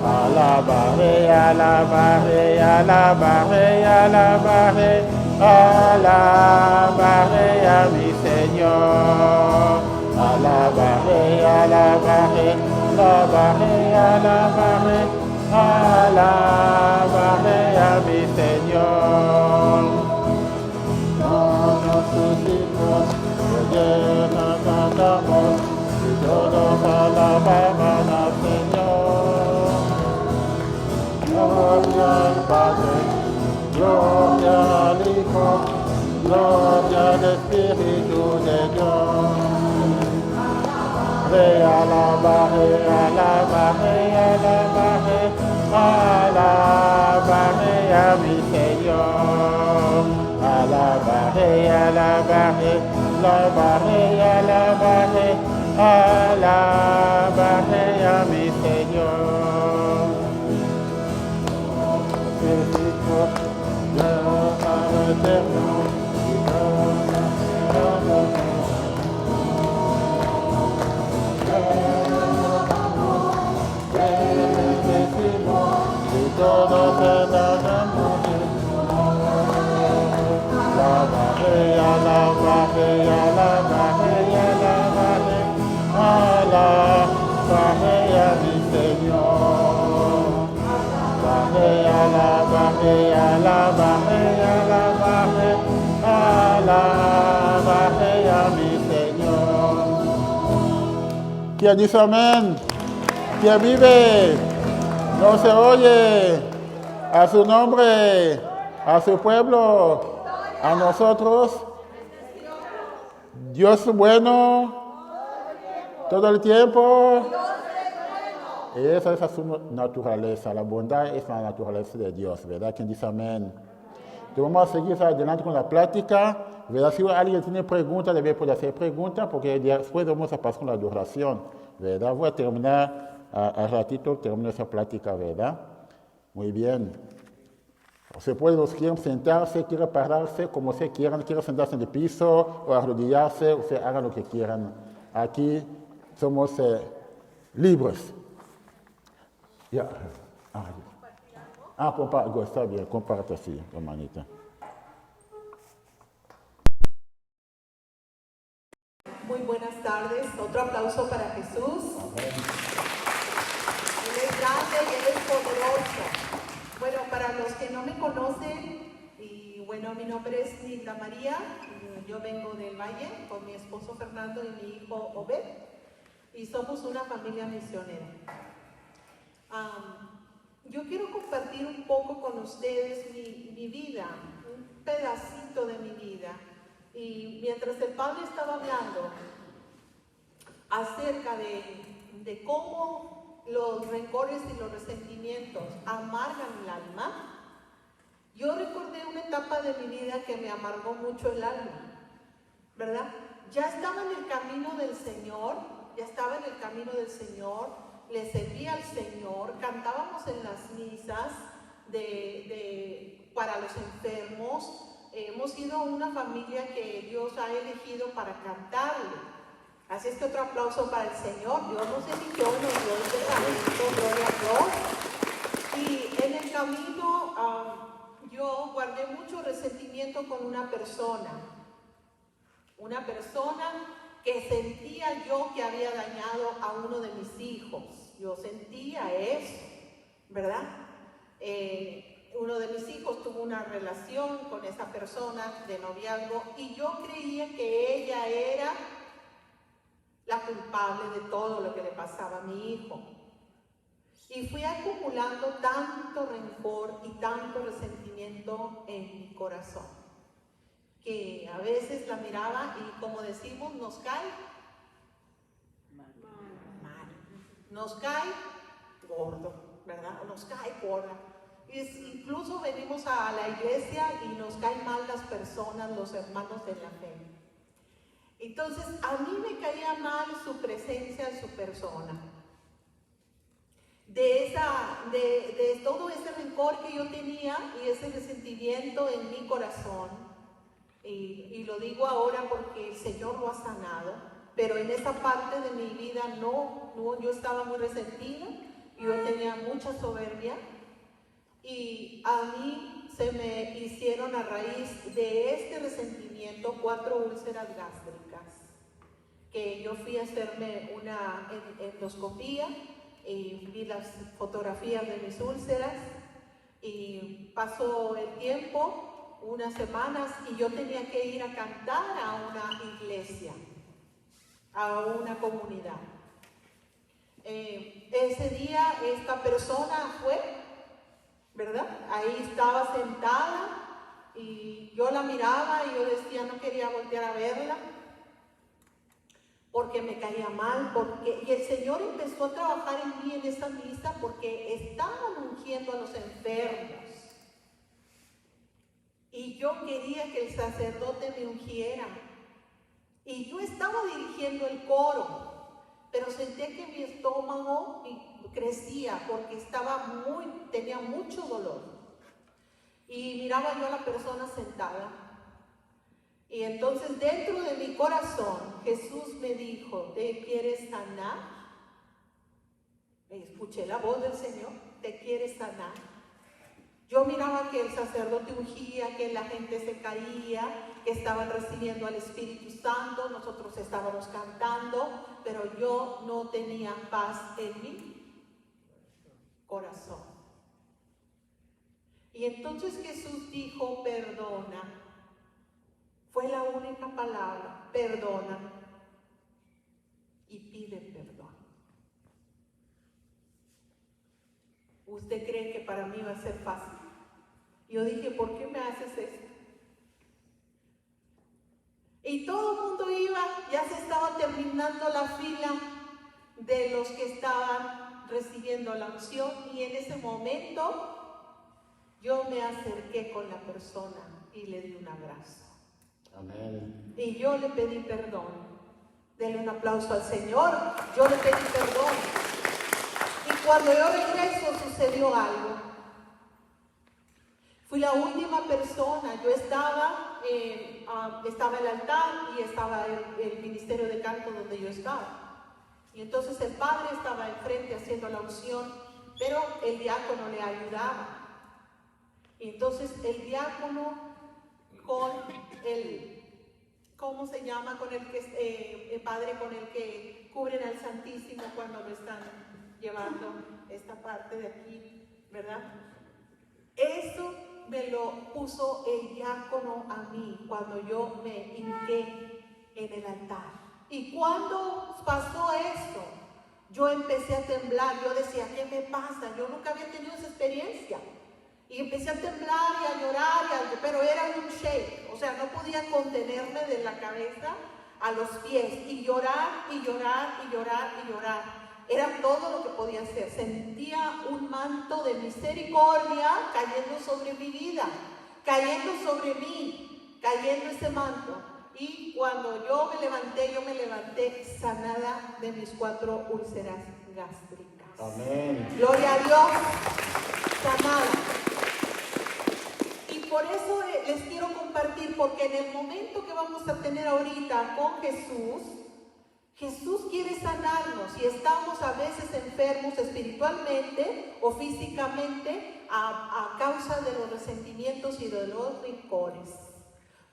Alabaré, alabaré, alabaré, alabaré, alabaré a mi Señor. Alabaré, alabaré, alabaré, alabaré, alabaré a mi Señor. Todos sus hijos llenan cantamos y todos alababan al Señor. Gloria al Padre, gloria al Hijo, gloria al Espíritu de Dios. Alabaré, alabaré, alabaré, alabaré a mi Señor. Alabaré, alabaré, alabaré, alabaré, alabaré a mi Señor. Bendito Dios eterno y todos alabamos. Alabaré, alabaré, alabaré, alabaré, alabaré a mi Señor. Alabaré, alabaré, alabaré, alabaré, alabaré a mi Señor. ¿Quién dice amén? ¿Quién vive? No se oye. A su nombre, a su pueblo, a nosotros. Dios es bueno todo el tiempo. Esa es su naturaleza. La bondad es la naturaleza de Dios, ¿verdad? ¿Quién dice amén? Entonces vamos a seguir adelante con la plática, ¿verdad? Si alguien tiene preguntas, debe poder hacer preguntas, porque después vamos a pasar con la adoración, ¿verdad? Voy a terminar al ratito, termino esa plática, ¿verdad? Muy bien. Se pueden, los quieren sentarse, quieren pararse, como se quieran, quieren sentarse en el piso o arrodillarse, o sea, hagan lo que quieran. Aquí somos libres. Ya. Está bien, comparte así, hermanita. Muy buenas tardes. Otro aplauso para Jesús. Amén. Él es grande y Él es poderoso. Bueno, para los que no me conocen, y bueno, mi nombre es Nilda María. Yo vengo del Valle con mi esposo Fernando y mi hijo Obed. Y somos una familia misionera. Yo quiero compartir un poco con ustedes mi vida, un pedacito de mi vida. Y mientras el Padre estaba hablando acerca de cómo los rencores y los resentimientos amargan el alma, yo recordé una etapa de mi vida que me amargó mucho el alma, ¿verdad? Ya estaba en el camino del Señor, le servía al Señor, cantábamos en las misas para los enfermos. Hemos sido una familia que Dios ha elegido para cantarle. Así es que otro aplauso para el Señor. Dios nos eligió, nos dio ese talento, gloria a Dios. Y en el camino yo guardé mucho resentimiento con una persona que sentía yo que había dañado a uno de mis hijos. Yo sentía eso, ¿verdad? Uno de mis hijos tuvo una relación con esa persona de noviazgo y yo creía que ella era la culpable de todo lo que le pasaba a mi hijo. Y fui acumulando tanto rencor y tanto resentimiento en mi corazón, que a veces la miraba y, como decimos, nos cae mal, nos cae gordo, ¿verdad? Nos cae gorda. Incluso venimos a la iglesia y nos caen mal las personas, los hermanos de la fe. Entonces, a mí me caía mal su presencia, su persona. De todo ese rencor que yo tenía y ese resentimiento en mi corazón, y lo digo ahora porque el Señor lo ha sanado, pero en esa parte de mi vida no, yo estaba muy resentida, yo tenía mucha soberbia y a mí se me hicieron a raíz de este resentimiento 4 úlceras gástricas, que yo fui a hacerme una endoscopía y vi las fotografías de mis úlceras y pasó el tiempo, unas semanas, y yo tenía que ir a cantar a una iglesia, a una comunidad. Ese día esta persona fue, ¿verdad? Ahí estaba sentada y yo la miraba y yo decía, no quería voltear a verla porque me caía mal, y el Señor empezó a trabajar en mí en esa misa porque estaban ungiendo a los enfermos. Y yo quería que el sacerdote me ungiera. Y yo estaba dirigiendo el coro, pero senté que mi estómago crecía porque tenía mucho dolor. Y miraba yo a la persona sentada. Y entonces dentro de mi corazón Jesús me dijo, ¿te quieres sanar? Escuché la voz del Señor, ¿te quieres sanar? Yo miraba que el sacerdote ungía, que la gente se caía, que estaban recibiendo al Espíritu Santo, nosotros estábamos cantando, pero yo no tenía paz en mi corazón. Y entonces Jesús dijo, perdona. Fue la única palabra, perdona y pide perdón. ¿Usted cree que para mí va a ser fácil? Yo dije, ¿por qué me haces esto? Y todo el mundo iba, ya se estaba terminando la fila de los que estaban recibiendo la unción, y en ese momento yo me acerqué con la persona y le di un abrazo. Amén. Y yo le pedí perdón. Denle un aplauso al Señor. Yo le pedí perdón. Y cuando yo regreso sucedió algo. Fui la última persona. Yo estaba el altar y estaba el ministerio de canto donde yo estaba. Y entonces el padre estaba enfrente haciendo la unción, pero el diácono le ayudaba. Y entonces el diácono con el, ¿cómo se llama? Con el que el padre con el que cubren al Santísimo cuando lo están llevando esta parte de aquí, ¿verdad? Eso me lo puso el diácono a mí cuando yo me hinqué en el altar. Y cuando pasó esto, yo empecé a temblar. Yo decía, ¿qué me pasa? Yo nunca había tenido esa experiencia. Y empecé a temblar y a llorar, pero era un shake, o sea, no podía contenerme de la cabeza a los pies, y llorar, y llorar, y llorar, y llorar. Era todo lo que podía hacer. Sentía un manto de misericordia cayendo sobre mi vida, cayendo sobre mí, cayendo ese manto. Y cuando yo me levanté sanada de mis 4 úlceras gástricas. Amén. Gloria a Dios, sanada. Por eso les quiero compartir, porque en el momento que vamos a tener ahorita con Jesús, Jesús quiere sanarnos, y estamos a veces enfermos espiritualmente o físicamente a causa de los resentimientos y de los rencores.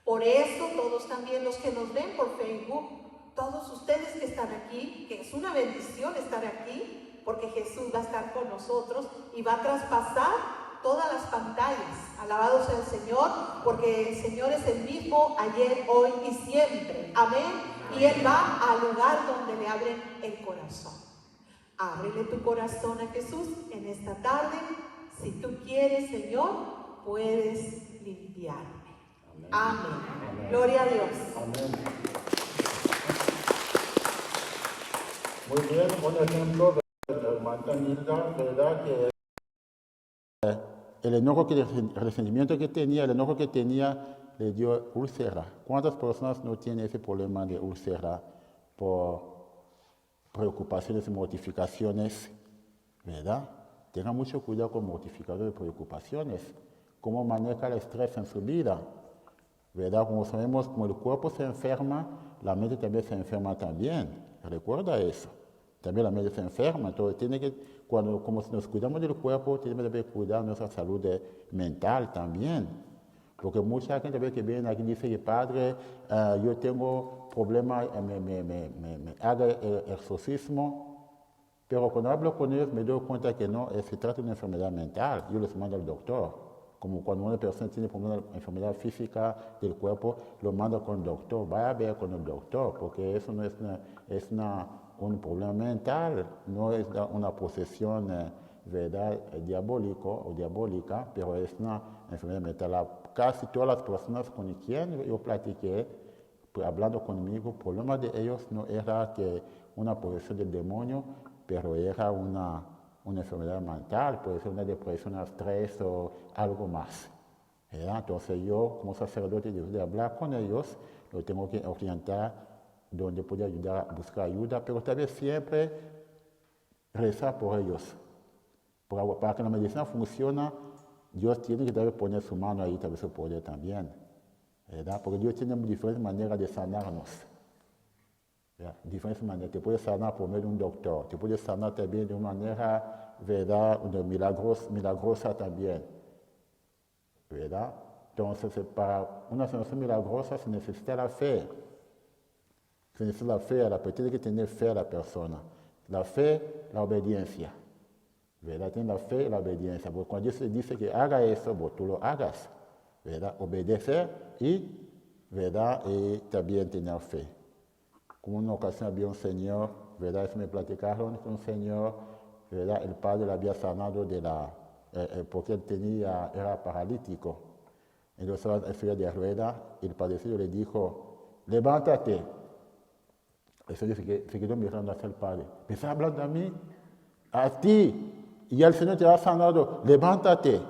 Por eso todos también los que nos ven por Facebook, todos ustedes que están aquí, que es una bendición estar aquí, porque Jesús va a estar con nosotros y va a traspasar todas las pantallas. Alabado sea el Señor, porque el Señor es el mismo ayer, hoy y siempre. Amén. Y Él va al lugar donde le abren el corazón. Ábrele tu corazón a Jesús en esta tarde. Si tú quieres, Señor, puedes limpiarme. Amén. Amén. Amén. Gloria a Dios. Amén. Muy bien, un ejemplo de la hermana Nilda, ¿verdad? Que el enojo, el resentimiento que tenía, le dio úlcera. ¿Cuántas personas no tienen ese problema de úlcera por preocupaciones y mortificaciones? ¿Verdad? Tengan mucho cuidado con mortificaciones y preocupaciones. Cómo maneja el estrés en su vida. ¿verdad? Como sabemos, como el cuerpo se enferma, la mente también se enferma también. Recuerda eso. También la mente se enferma. Entonces, como nos cuidamos del cuerpo, tenemos que cuidar nuestra salud mental también. Porque mucha gente ve que viene aquí y dice, padre, yo tengo problemas, me haga el exorcismo. Pero cuando hablo con ellos me doy cuenta que no, se trata de una enfermedad mental. Yo les mando al doctor. Como cuando una persona tiene una enfermedad física del cuerpo, lo manda con el doctor. Vaya a ver con el doctor, porque eso no es un problema mental, no es una posesión ¿verdad? diabólica, pero es una enfermedad mental. Casi todas las personas con quien yo platiqué, hablando conmigo, el problema de ellos no era que una posesión del demonio, pero era una enfermedad mental, puede ser una depresión, estrés o algo más. ¿Verdad? Entonces yo, como sacerdote, de hablar con ellos, lo tengo que orientar donde puede ayudar a buscar ayuda, pero tal vez siempre rezar por ellos. Para que la medicina funcione, Dios tiene que poner su mano ahí, tal vez su poder también. ¿Verdad? Porque Dios tiene diferentes maneras de sanarnos. Diferentes maneras. Te puede sanar por medio de un doctor, te puede sanar también de una manera, ¿verdad? Milagrosa también, ¿verdad? Entonces, para una sanación milagrosa se necesita la fe. Se necesita la fe, tiene que tener fe a la persona. La fe, la obediencia, ¿verdad? Tiene la fe y la obediencia, porque cuando Dios dice que haga eso, pues tú lo hagas, ¿verdad? Obedecer y, ¿verdad? Y también tener fe. Como una ocasión había un señor, ¿verdad? Eso me platicaron, un señor, ¿verdad? El padre le había sanado porque él era paralítico. Entonces, en silla de ruedas, el padrecillo le dijo, levántate. El señor se quedó mirando hacia el padre. ¿Me está hablando a mí? A ti. Y el Señor te ha sanado, levántate.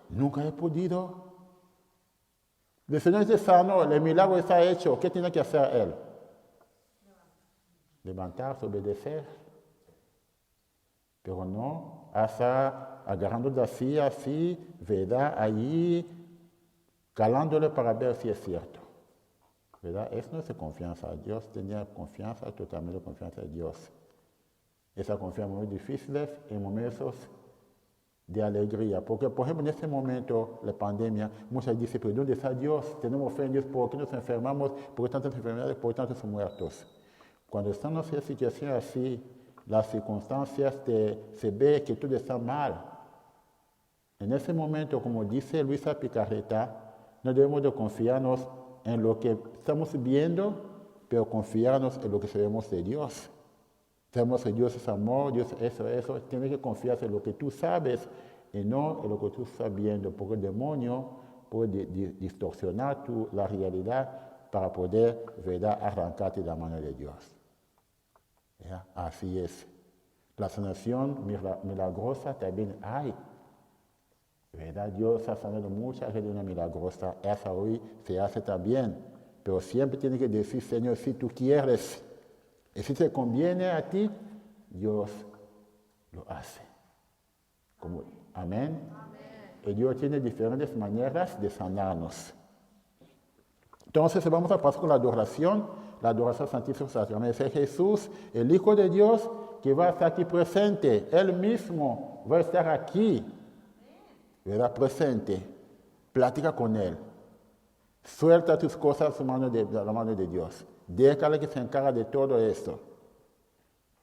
Nunca he podido. El Señor te sanó, el milagro está hecho. ¿Qué tiene que hacer él? Levantarse, obedecer, pero no hasta agarrando la silla así, ¿verdad? Ahí, calándole para ver si es cierto, ¿verdad? Eso no es confianza a Dios, tenía confianza, totalmente confianza en Dios. Esa confianza muy difícil en momentos de alegría, porque por ejemplo en este momento, la pandemia, muchos dicen, pero ¿dónde está Dios? Tenemos fe en Dios, ¿por qué nos enfermamos? ¿Por qué tantas enfermedades? ¿Por qué tantos muertos? Cuando estamos en una situación así, las circunstancias se ve que todo está mal. En ese momento, como dice Luisa Picarreta, no debemos de confiarnos en lo que estamos viendo, pero confiarnos en lo que sabemos de Dios. Sabemos que Dios es amor, Dios es eso. Tienes que confiar en lo que tú sabes y no en lo que tú estás viendo, porque el demonio puede distorsionar la realidad para poder, ¿verdad?, arrancarte de la mano de Dios. ¿Ya? Así es. La sanación milagrosa también hay. ¿Verdad? Dios ha sanado mucha gente de una milagrosa. Esa hoy se hace también. Pero siempre tiene que decir, Señor, si tú quieres, y si te conviene a ti, Dios lo hace. Amén. Y Dios tiene diferentes maneras de sanarnos. Entonces vamos a pasar con la adoración Santísimo Sacramento. Es Jesús, el Hijo de Dios, que va a estar aquí presente. Él mismo va a estar aquí, ¿verdad? Presente. Platica con Él. Suelta tus cosas en la mano de Dios. Déjale que se encargue de todo esto.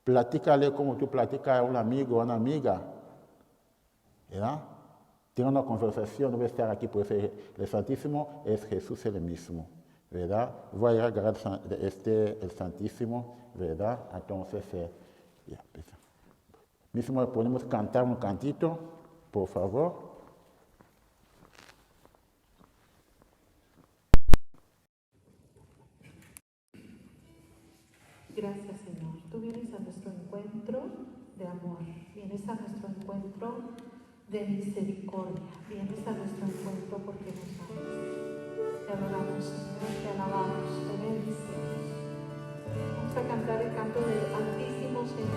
Platícale como tú platicas a un amigo o una amiga, ¿verdad? Tenga una conversación, no va a estar aquí, pues el Santísimo es Jesús el mismo, ¿verdad? Voy a agarrar el Santísimo, ¿verdad? Entonces, ya, mismo podemos cantar un cantito, por favor. Gracias, Señor. Tú vienes a nuestro encuentro de amor, vienes a nuestro encuentro de misericordia, vienes a nuestro encuentro porque nos amas. Te adoramos, Señor, te alabamos, te bendecimos. Vamos a cantar el canto del Altísimo Señor.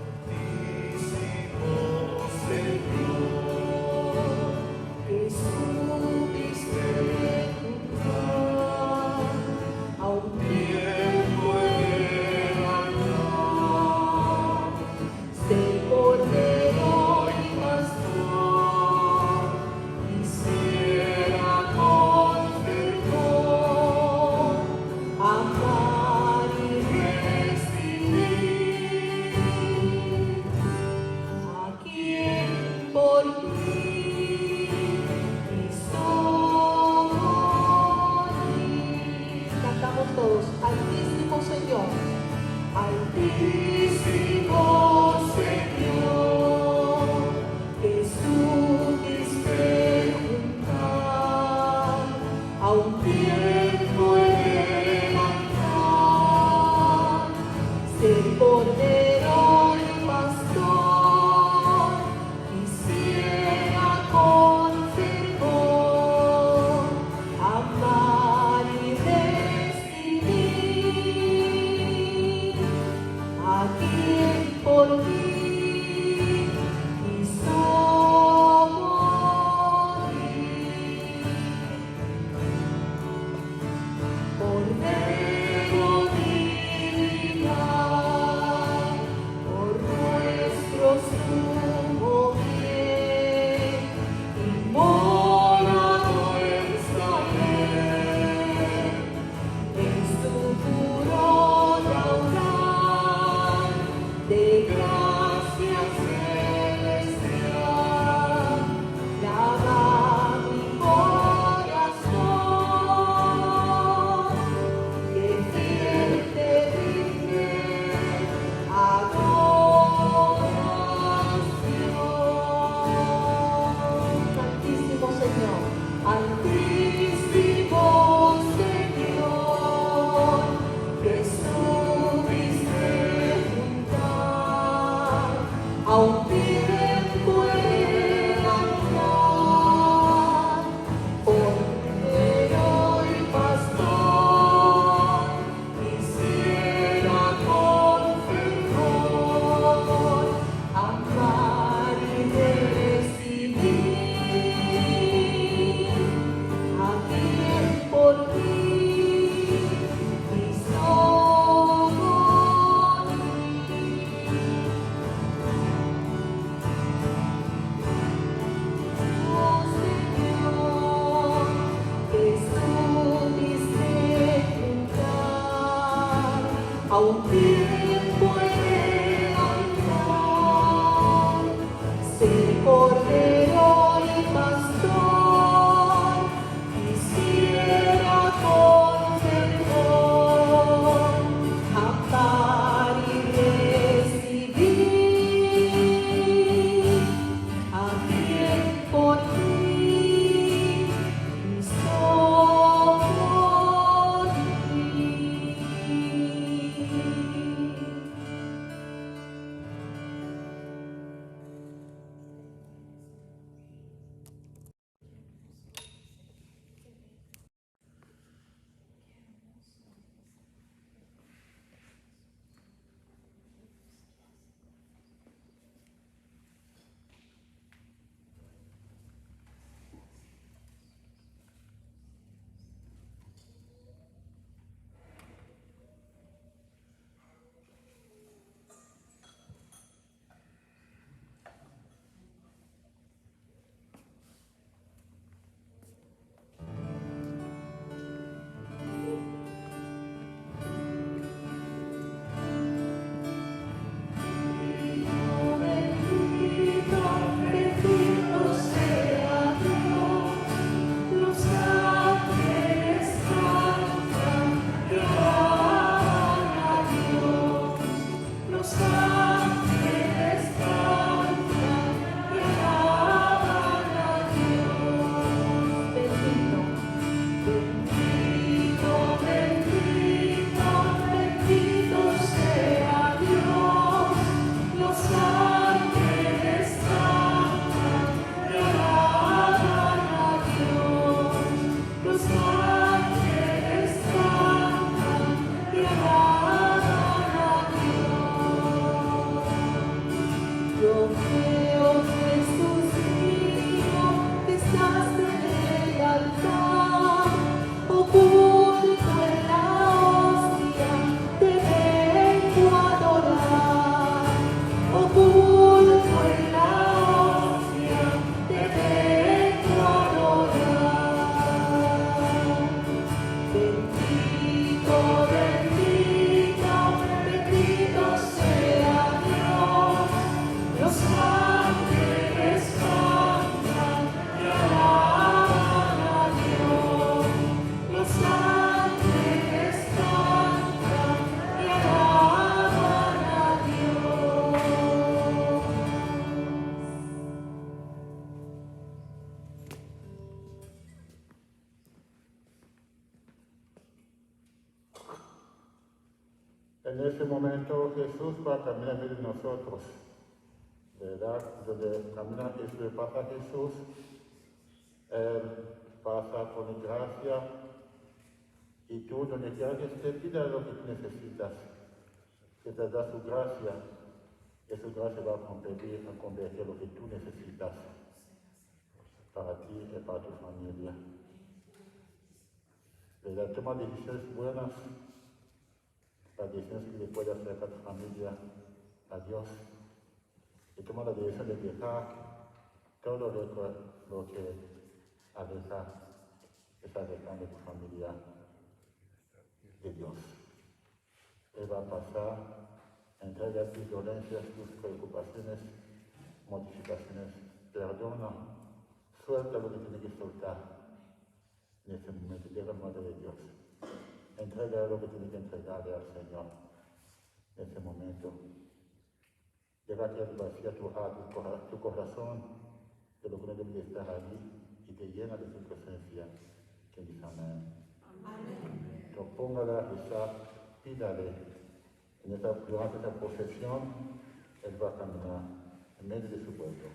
Altísimo Señor, que subiste todos, Altísimo Señor. Altísimo Señor, que supiste juntar a un tiempo elemental, ser cordero y pastor, quisiera con fervor amar y recibir a quien por mí quiso morir. Cordero divinidad, por nuestro sumo bien, inmolado en Salem, en su puro raudal de gracia celestial, lava mi corazón, que fiel te rinde adoración. Altísimo Señor, Altísimo Señor, que supiste juntar a un tiempo elemental, cordero y pastor, quisiera con fervor amar y recibir a quien por ti quiso morir. Oh Señor, que supiste juntar a un tiempo elemental, ser cordero y pastor, quisiera con fervor amar y recibir a quien por ti quiso morir. Bendito sea Dios, los En ese momento Jesús va a caminar en medio de nosotros, ¿verdad? Donde camina Jesús, pasa Jesús, Él pasa con gracia, y tú, donde quiera que esté, pida lo que tú necesitas, que te da su gracia, y su gracia va a convertir lo que tú necesitas para ti y para tu familia. ¿Verdad? Toma decisiones buenas, las decisiones que le puede hacer a tu familia, a Dios, y toma la decisión de dejar todo lo que aleja, está alejando tu familia de Dios. Él va a pasar, entrega tus dolencias, tus preocupaciones, modificaciones, perdona, suelta lo que tiene que soltar en ese momento, llega la madre de Dios. Entrega lo que tiene que entregarle al Señor en ese momento. Llega que vacía tu corazón de lo que no debe estar allí y te llena de su presencia. Que dice amén. Amén. Entonces póngala a rezar, pídale durante esta procesión, Él va a caminar en medio de su pueblo.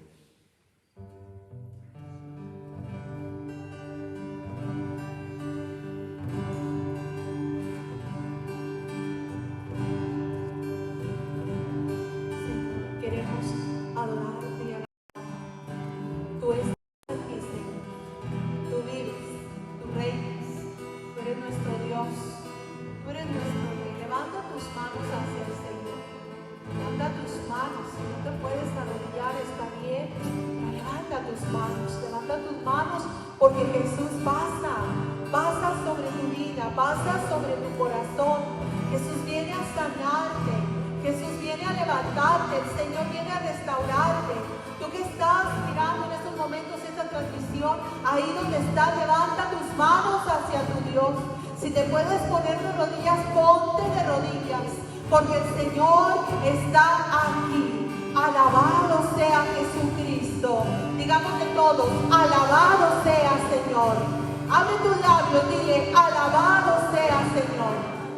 Queremos adorarte y alabarte. Tú estás aquí, Señor. Tú vives, tú reinas, tú eres nuestro Dios, tú eres nuestro Rey. Levanta tus manos hacia el Señor. Levanta tus manos. Si no te puedes arrodillar, está bien. Pero levanta tus manos, porque Jesús pasa sobre tu vida, pasa sobre tu corazón. Jesús viene a sanarte. Jesús viene a levantarte, el Señor viene a restaurarte. Tú que estás mirando en estos momentos esta transmisión, ahí donde estás, levanta tus manos hacia tu Dios. Si te puedes poner de rodillas, ponte de rodillas, porque el Señor está aquí. Alabado sea Jesucristo. Digamos de todos, alabado sea Señor. Abre tus labios, dile, alabado sea Señor.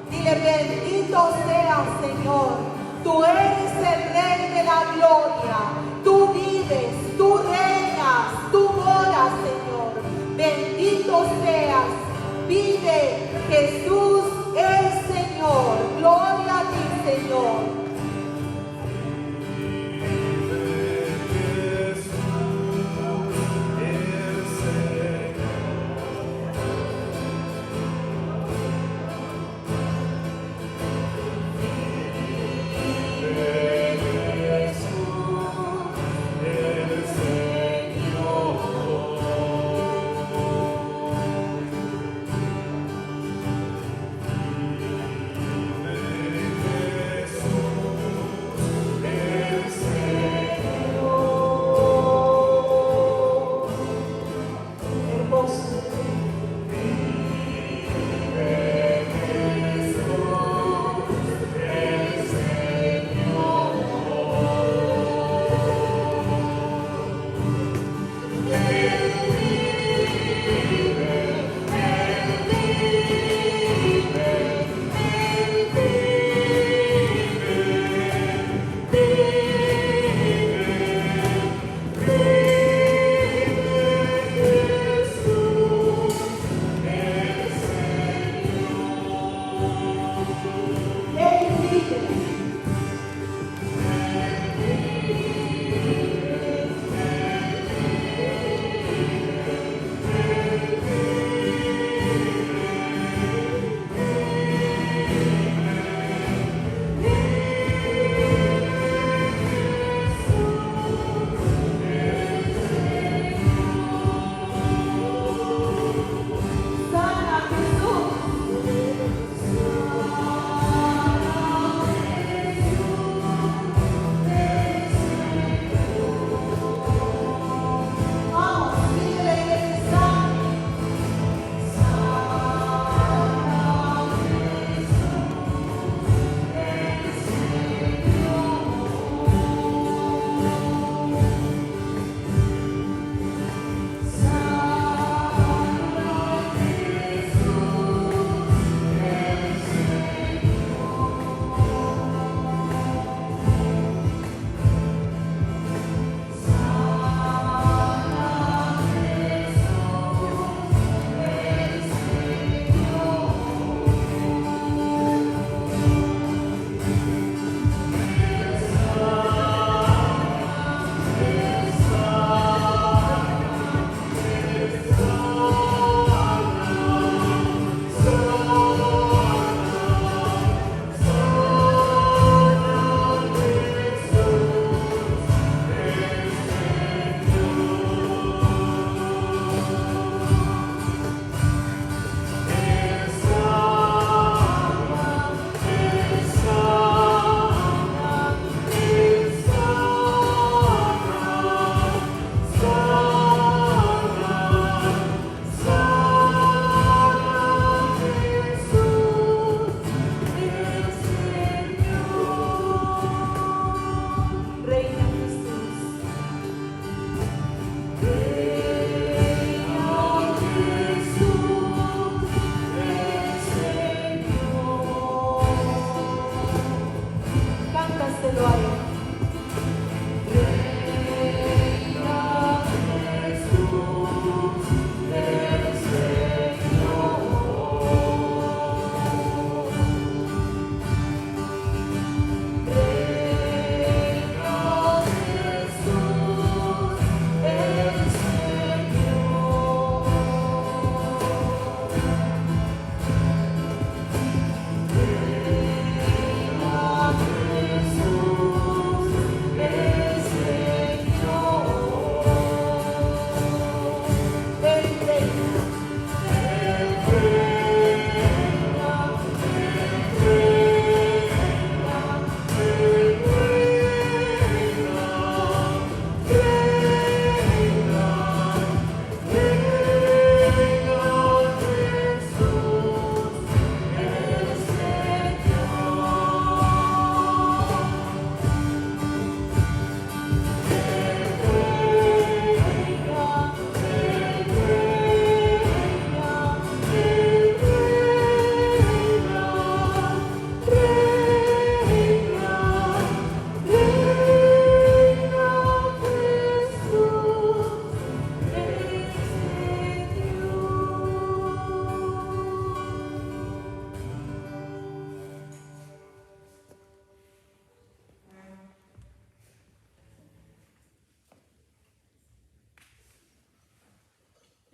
Dile, bendito sea Señor. Tú eres el Rey de la gloria. Tú vives, tú reinas, tú moras, Señor. Bendito seas. Vive, Jesús es Señor. Gloria a ti, Señor.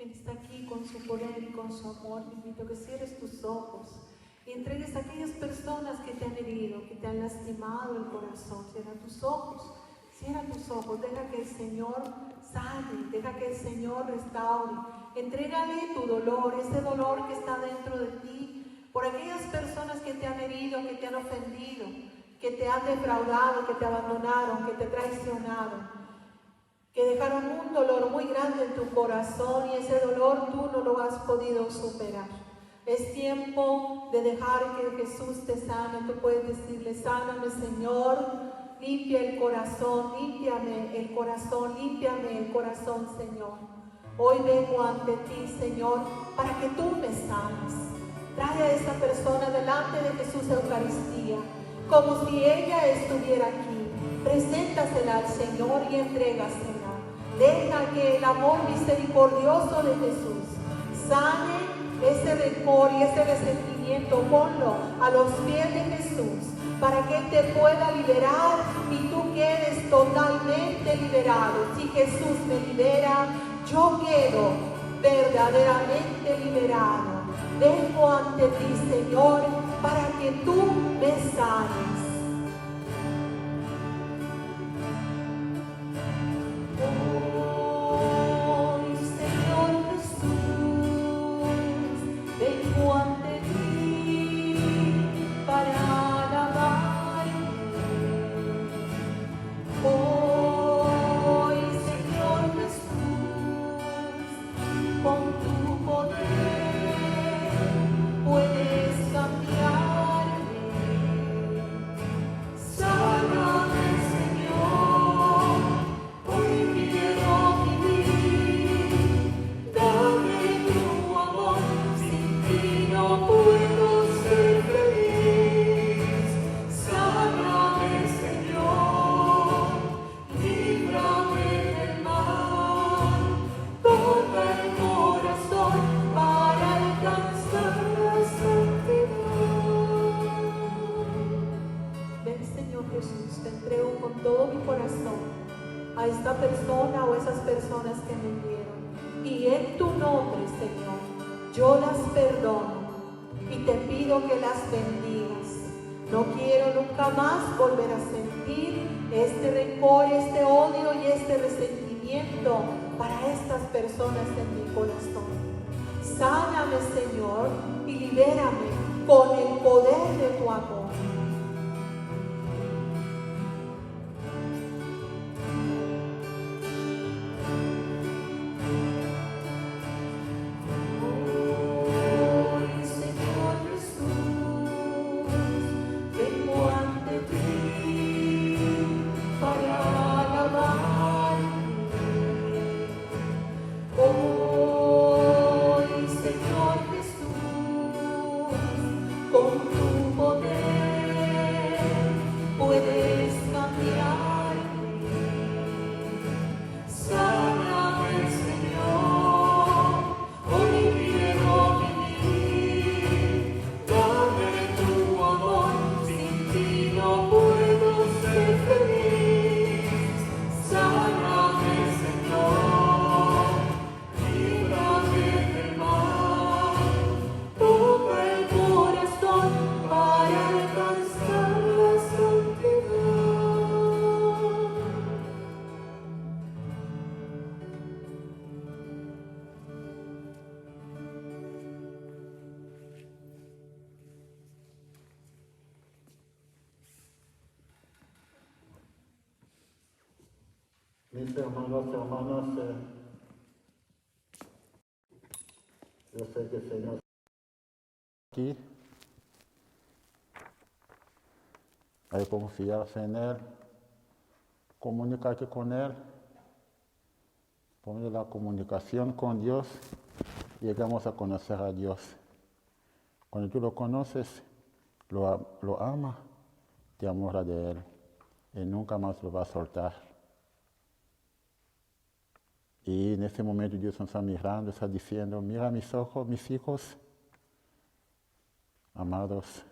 Él está aquí con su poder y con su amor. Te invito a que cierres tus ojos y entregues a aquellas personas que te han herido, que te han lastimado el corazón. Cierra tus ojos, deja que el Señor sane, deja que el Señor restaure. Entrégale tu dolor, ese dolor que está dentro de ti, por aquellas personas que te han herido, que te han ofendido, que te han defraudado, que te abandonaron, que te traicionaron, que dejaron un dolor muy grande en tu corazón y ese dolor tú no lo has podido superar. Es tiempo de dejar que Jesús te sane. Tú puedes decirle: sáname, Señor, limpia el corazón, límpiame el corazón, Señor. Hoy vengo ante ti, Señor, para que tú me sanes. Trae a esta persona delante de Jesús Eucaristía, como si ella estuviera aquí. Preséntasela al Señor y entrégasela. Deja que el amor misericordioso de Jesús sane ese rencor y ese resentimiento. Ponlo a los pies de Jesús para que Él te pueda liberar y tú quedes totalmente liberado. Si Jesús me libera, yo quedo verdaderamente liberado. Vengo ante ti, Señor, para que tú me sanes. A esta persona o esas personas que me hirieron, y en tu nombre, Señor, yo las perdono y te pido que las bendigas. No quiero nunca más volver a sentir este rencor, este odio y este resentimiento para estas personas en mi corazón. Sáname, Señor, y libérame con el poder de tu amor. Mis hermanos y hermanas, yo sé que el Señor aquí, hay que confiarse en Él, comunicarse con Él. Por medio de la comunicación con Dios, llegamos a conocer a Dios. Cuando tú lo conoces, lo amas, te enamoras de Él y nunca más lo vas a soltar. Y en este momento Dios nos está mirando, está diciendo: mira mis ojos, mis hijos amados.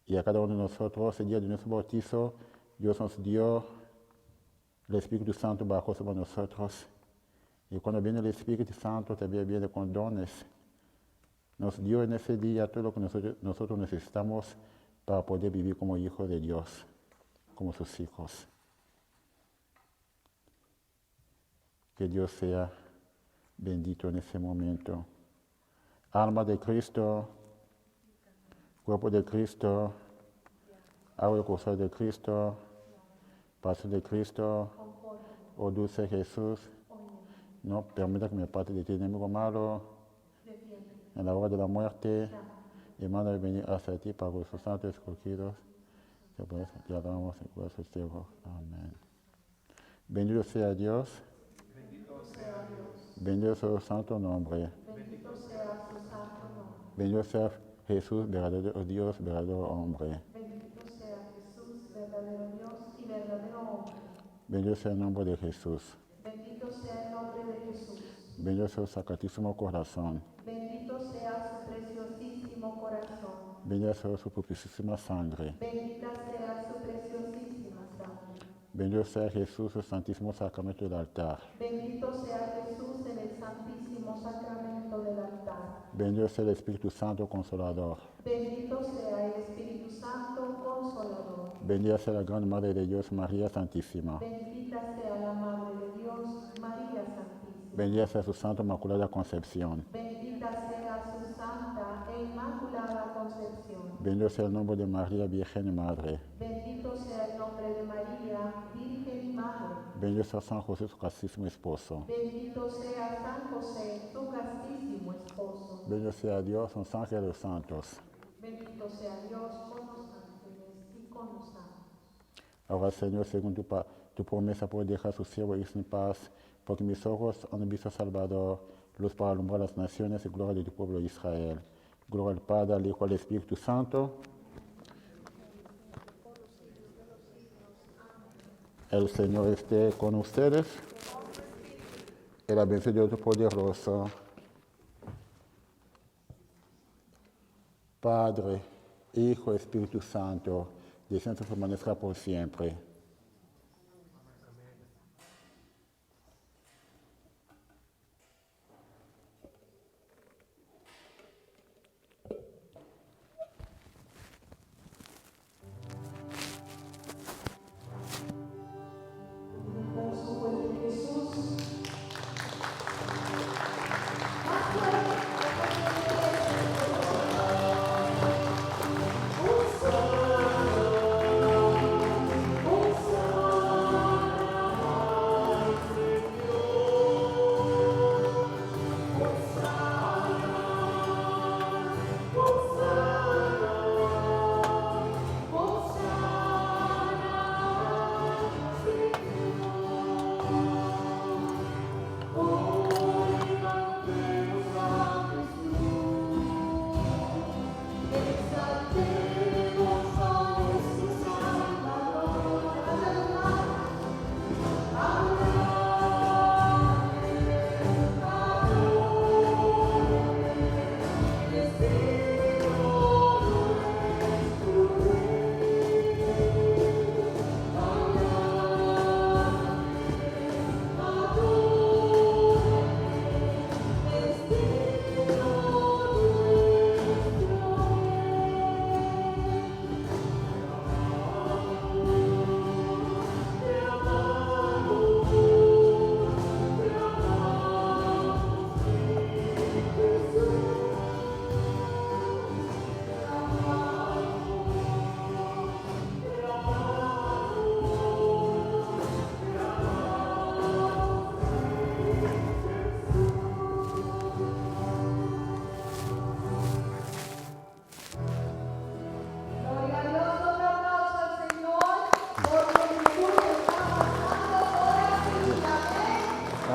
Y a cada uno de nosotros, el día de nuestro bautizo, Dios nos dio el Espíritu Santo bajo sobre nosotros. Y cuando viene el Espíritu Santo también viene con dones. Nos dio en ese día todo lo que nosotros necesitamos para poder vivir como hijos de Dios, como sus hijos. Que Dios sea bendito en ese momento. Alma de Cristo, cuerpo de Cristo, agua del corazón de Cristo, pasión de Cristo, oh dulce Jesús, no permita que me parte de ti, enemigo malo, en la hora de la muerte, y manda de venir hacia ti para vuestros santos escogidos. Te adoramos en vuestro cielo. Amén. Bendito sea Dios. Bendito sea su santo nombre. Bendito sea Jesús, verdadero Dios, verdadero hombre. Bendito sea Jesús, verdadero Dios y verdadero hombre. Bendito sea el nombre de Jesús. Bendito sea el nombre de Jesús. Bendito sea su sacratísimo corazón. Bendito sea su preciosísimo corazón. Bendita sea su propiciosísima sangre. Bendita sea su preciosísima sangre. Bendito sea Jesús, el santísimo sacramento del altar. Bendito sea Jesús en el santísimo sacramento del altar. Bendito sea el Espíritu Santo Consolador. Bendito sea el Espíritu Santo Consolador. Bendita sea la gran Madre de Dios, María Santísima. Bendita sea la Madre de Dios, María Santísima. Bendita sea su Santa Inmaculada Concepción. Bendita sea su santa e inmaculada concepción. Bendito sea el nombre de María, Virgen y Madre. Bendito sea el nombre de María, Virgen y Madre. Bendito sea San José, su castísimo esposo. Bendito sea San José, su castísimo esposo. Bendito sea Dios, un ángel de los santos. Bendito sea Dios con los ángeles y con los santos. Ahora, Señor, según tu promesa, por dejar su siervo y sin paz, porque mis ojos han visto a Salvador, luz para alumbrar las naciones y gloria de tu pueblo Israel. Gloria al Padre, al Hijo, al Espíritu Santo. El Señor esté con ustedes. Y la bendición de Dios Todopoderoso, Padre, Hijo, Espíritu Santo, descienda y permanezca por siempre.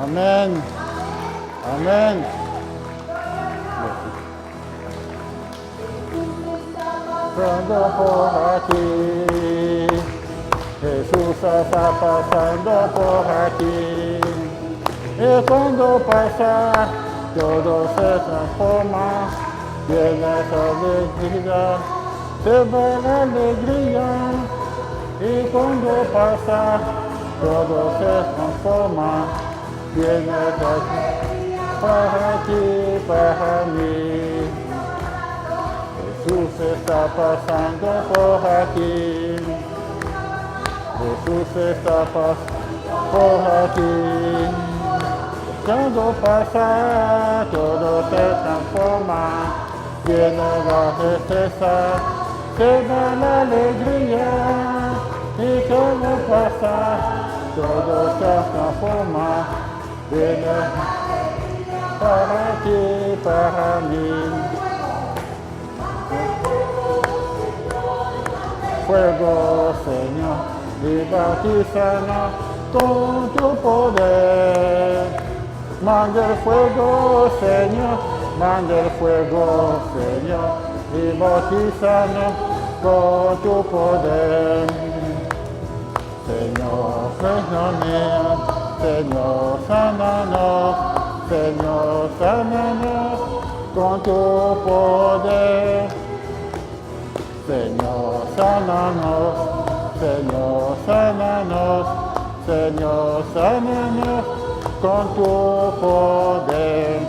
Amén. Amén. Pasando por aquí, Jesús está pasando por aquí. Y cuando pasa, todo se transforma, viene su alegría, se va la alegría. Y cuando pasa, todo se transforma, viene para ti, para mí. Jesús está pasando por aquí. Jesús está pasando por aquí. Cuando pasa, todo se transforma. Viene la tristeza, se va la alegría. Y cuando pasa, todo se transforma. Viene para ti, para mí. Fuego, Señor, y bautízanos con tu poder. Manda el fuego, Señor, manda el fuego, Señor, y bautízanos con tu poder. Señor, perdónanos, Señor, sánanos, Señor, sánanos con tu poder. Señor, sánanos, Señor, sánanos, Señor, sánanos con tu poder.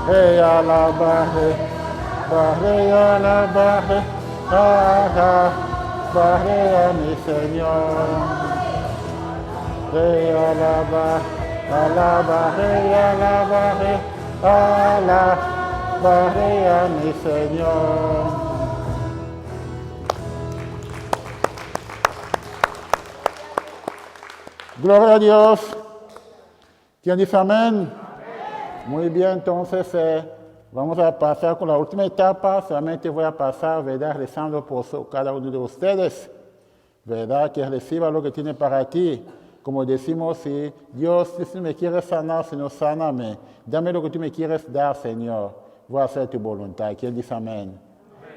Ella la barre, barre, la barre, barre a mi Señor. Ella la barre, la barre, barre a mi Señor. Gloria a Dios. ¿Quién dice amén? Muy bien, entonces vamos a pasar con la última etapa. Solamente voy a pasar, ¿verdad? Rezando por cada uno de ustedes, ¿verdad? Que reciba lo que tiene para ti. Como decimos, si Dios, si me quieres sanar, Señor, sáname. Dame lo que tú me quieres dar, Señor. Voy a hacer tu voluntad. ¿Quién dice amén?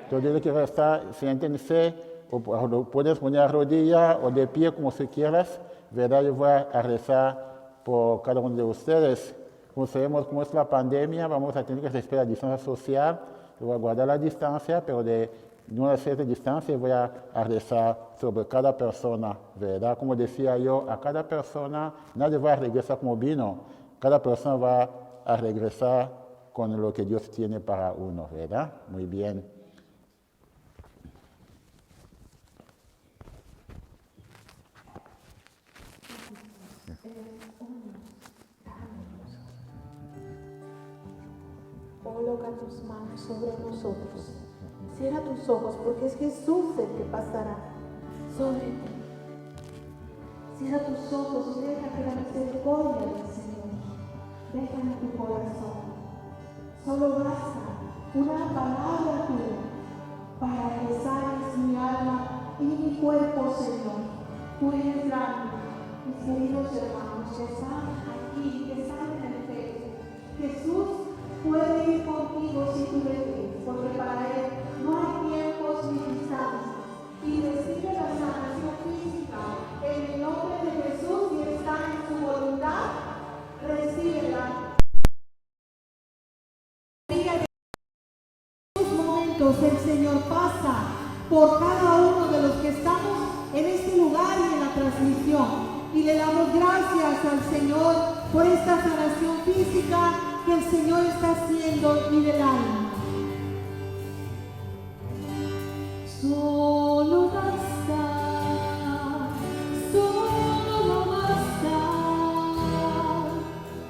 Todo lo que resta, siéntense, o puedes poner a rodilla o de pie, como si quieras, ¿verdad? Yo voy a rezar por cada uno de ustedes. Como sabemos cómo es la pandemia, vamos a tener que respetar la distancia social. Yo voy a guardar la distancia, pero de una cierta distancia voy a rezar sobre cada persona, ¿verdad? Como decía yo, a cada persona nadie va a regresar como vino. Cada persona va a regresar con lo que Dios tiene para uno, ¿verdad? Muy bien. Coloca tus manos sobre nosotros. Cierra tus ojos porque es Jesús el que pasará sobre ti. Cierra tus ojos y deja que la misericordia del Señor venga en tu corazón. Solo basta una palabra tuya para que sanes mi alma y mi cuerpo, Señor. Tú eres grande. Mis queridos hermanos que están aquí, que están en el Facebook, Jesús puede ir contigo si tú le pides, porque para Él no hay tiempos ni distancias. Y recibe la sanación física en el nombre de Jesús y está en su voluntad, recíbela. En estos momentos el Señor pasa por cada uno de los que estamos en este lugar y en la transmisión. Y le damos gracias al Señor por esta sanación física que el Señor está haciendo y del alma. Solo basta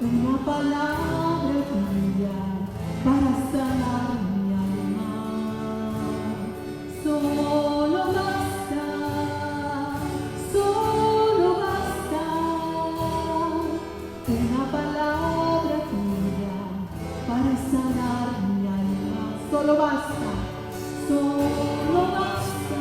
una palabra tuya para sanar mi alma. Solo basta una palabra tuya para sanar mi alma. Solo basta una palabra tuya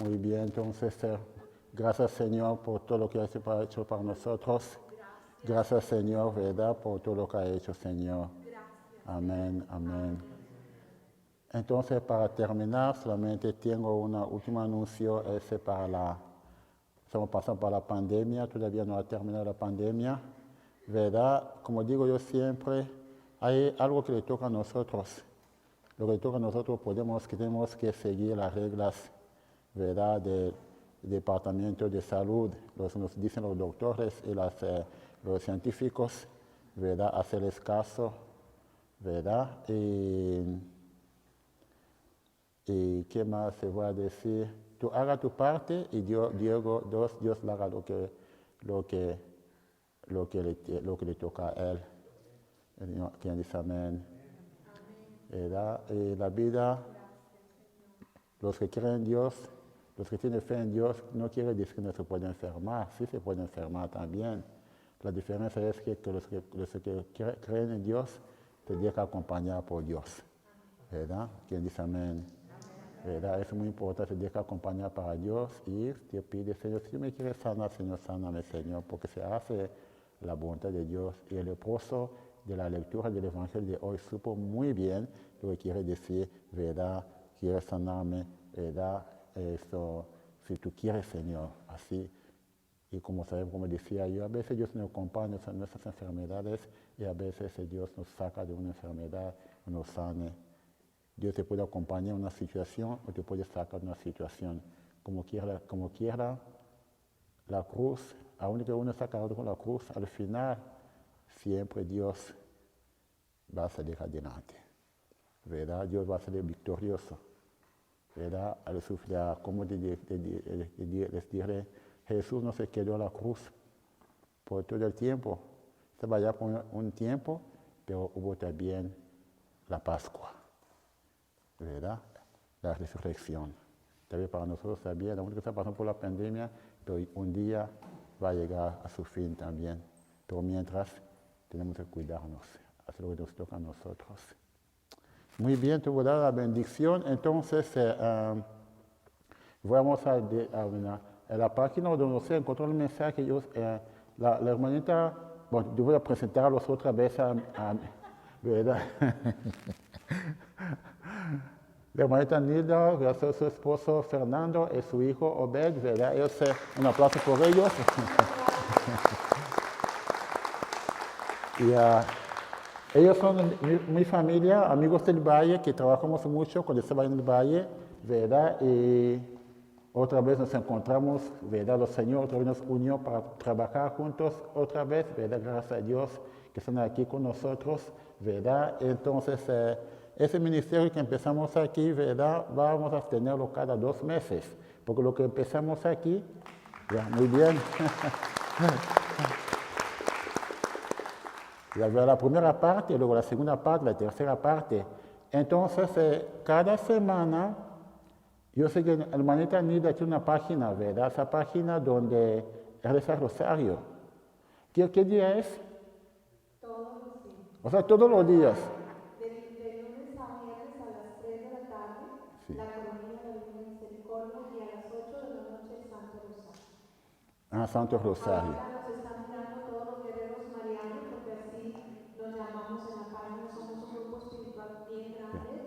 Muy bien, entonces, gracias Señor por todo lo que has hecho para nosotros. Gracias Señor, ¿verdad? Por todo lo que ha hecho Señor. Amén, amén. Entonces, para terminar, solamente tengo un último anuncio, estamos pasando por la pandemia, todavía no ha terminado la pandemia, ¿verdad? Como digo yo siempre, hay algo que le toca a nosotros. Lo que le toca a nosotros tenemos que seguir las reglas, ¿verdad? Del Departamento de Salud, nos dicen los doctores y los científicos, ¿verdad? Hacerles caso, ¿verdad? ¿Y qué más se va a decir? Tú haga tu parte y Dios haga lo que le toca a Él. ¿Quién dice amén? ¿Verdad? Y la vida, los que creen en Dios, los que tienen fe en Dios, no quiere decir que no se puede enfermar, sí se puede enfermar también. La diferencia es que los que creen en Dios se dejan acompañar por Dios. ¿Verdad? ¿Quién dice amén? ¿Verdad? Es muy importante, se deja acompañar para Dios y te pide, Señor, si me quieres sanar, Señor, sáname, Señor, porque se hace la voluntad de Dios. Y el esposo de la lectura del Evangelio de hoy supo muy bien lo que quiere decir, ¿verdad? Quieres sanarme, ¿verdad? Eso, si tú quieres, Señor, así. Y como sabemos, como decía yo, a veces Dios nos acompaña en nuestras enfermedades y a veces Dios nos saca de una enfermedad, nos sane. Dios te puede acompañar en una situación o te puede sacar de una situación. Como quiera, la cruz, aunque uno está cargado con la cruz, al final siempre Dios va a salir adelante. ¿Verdad? Dios va a salir victorioso. ¿Verdad? Al sufrir, como les diré, Jesús no se quedó a la cruz por todo el tiempo. Estaba ya por un tiempo, pero hubo también la Pascua. ¿Verdad? La resurrección. También para nosotros también, aunque está pasando por la pandemia, pero un día va a llegar a su fin también. Pero mientras, tenemos que cuidarnos, hacer lo que nos toca a nosotros. Muy bien, te voy a dar la bendición. Entonces, vamos a la página donde se encontró el mensaje. La hermanita, bueno, yo voy a presentarlos otra vez ¿verdad? La hermanita Nilda, gracias a su esposo Fernando y su hijo Obed, ¿verdad? Un aplauso por ellos. Y ellos son mi familia, amigos del Valle, que trabajamos mucho cuando estaba en el Valle, ¿verdad? Y otra vez nos encontramos, ¿verdad? Los Señor otra vez nos unió para trabajar juntos otra vez, ¿verdad? Gracias a Dios que están aquí con nosotros, ¿verdad? Entonces, ese ministerio que empezamos aquí, ¿verdad? Vamos a tenerlo cada 2 meses, porque lo que empezamos aquí, ya, muy bien. La primera parte, luego la segunda parte, la tercera parte. Entonces, cada semana, yo sé que la hermanita Nida tiene una página, ¿verdad? Esa página donde reza rosario. ¿Qué día es? Todos los días. O sea, todos los días. De lunes a viernes a las 3 de la tarde, Sí. la coronilla de la Divina Misericordia, y a las 8 de la noche el Santo Rosario. Ah, Santo Rosario. Ahora nos están mirando todos los guerreros marianos, porque así los llamamos en la página. Somos un grupo espiritual bien grande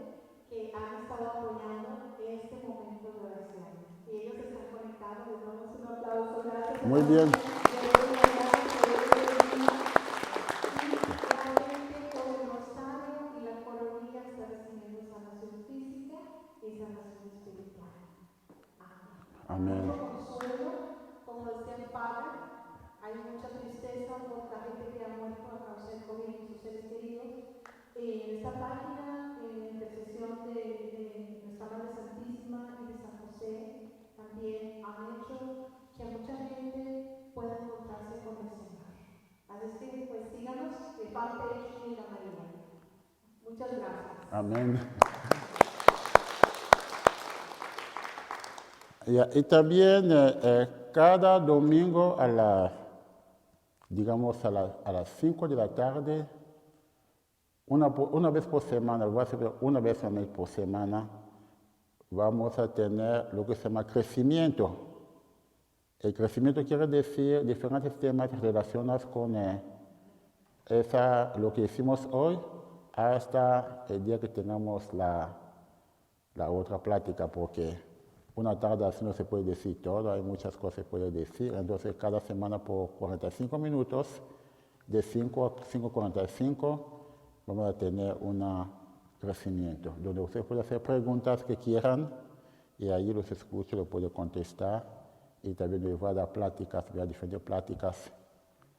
que han estado apoyando este momento de oración. Y ellos están conectados. Les damos un aplauso. Gracias. Muy bien. Amén. Como decía el Padre, hay mucha tristeza por la gente que ha muerto a causa del COVID y sus seres queridos. En esta página, en intercesión de Nuestra Madre Santísima y de San José, también han hecho que mucha gente pueda encontrarse con el Señor. Así es que, pues, síganos de fanpage Nilda María. Muchas gracias. Amén. Y también cada domingo a las 5 de la tarde, una vez por semana, voy a hacer una vez al mes por semana, vamos a tener lo que se llama crecimiento. El crecimiento quiere decir diferentes temas relacionados con lo que hicimos hoy hasta el día que tengamos la otra plática, porque una tarde así no se puede decir todo, hay muchas cosas que se puede decir. Entonces, cada semana por 45 minutos, de 5 a 5:45, vamos a tener un crecimiento, donde ustedes pueden hacer preguntas que quieran y ahí los escucho, los puedo contestar y también les voy a dar pláticas, diferentes pláticas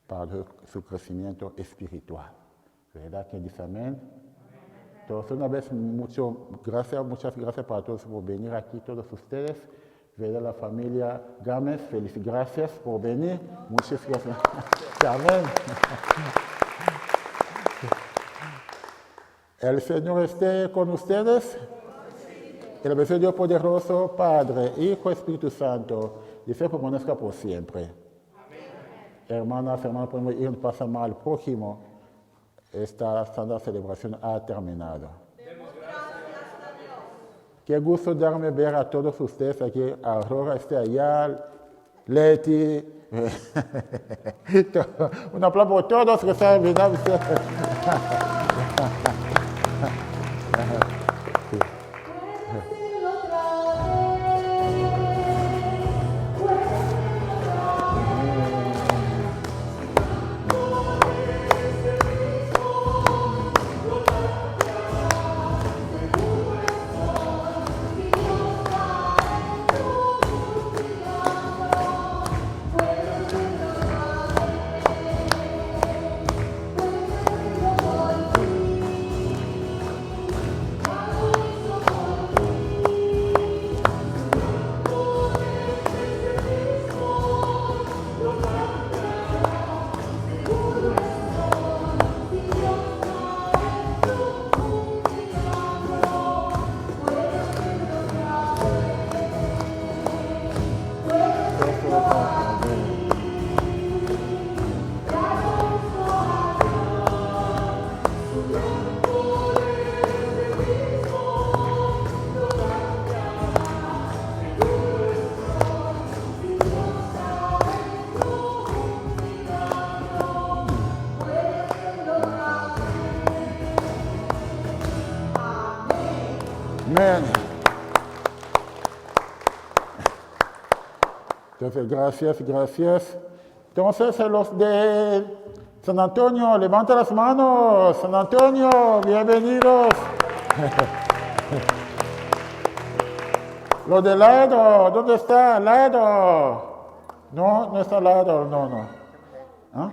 para su crecimiento espiritual. ¿Verdad que dice amén? Entonces, una vez, muchas gracias para todos por venir aquí, todos ustedes. ¿Verdad? La familia Gámez, gracias por venir. Muchas gracias. Amén. El Señor esté con ustedes. El beso de Dios poderoso, Padre, Hijo, Espíritu Santo, y se permanezca por siempre. Hermanas, hermanos, podemos ir pasar mal al prójimo. Esta santa celebración ha terminado. Demos gracias a Dios. Qué gusto darme ver a todos ustedes aquí. Aurora está allá, Leti. Un aplauso por todos que están viniendo. Amén. Entonces, gracias. Entonces, los de San Antonio, levanta las manos. San Antonio, bienvenidos. Los de Lado, ¿dónde está Lado? No está Lado, no. ¿Ah?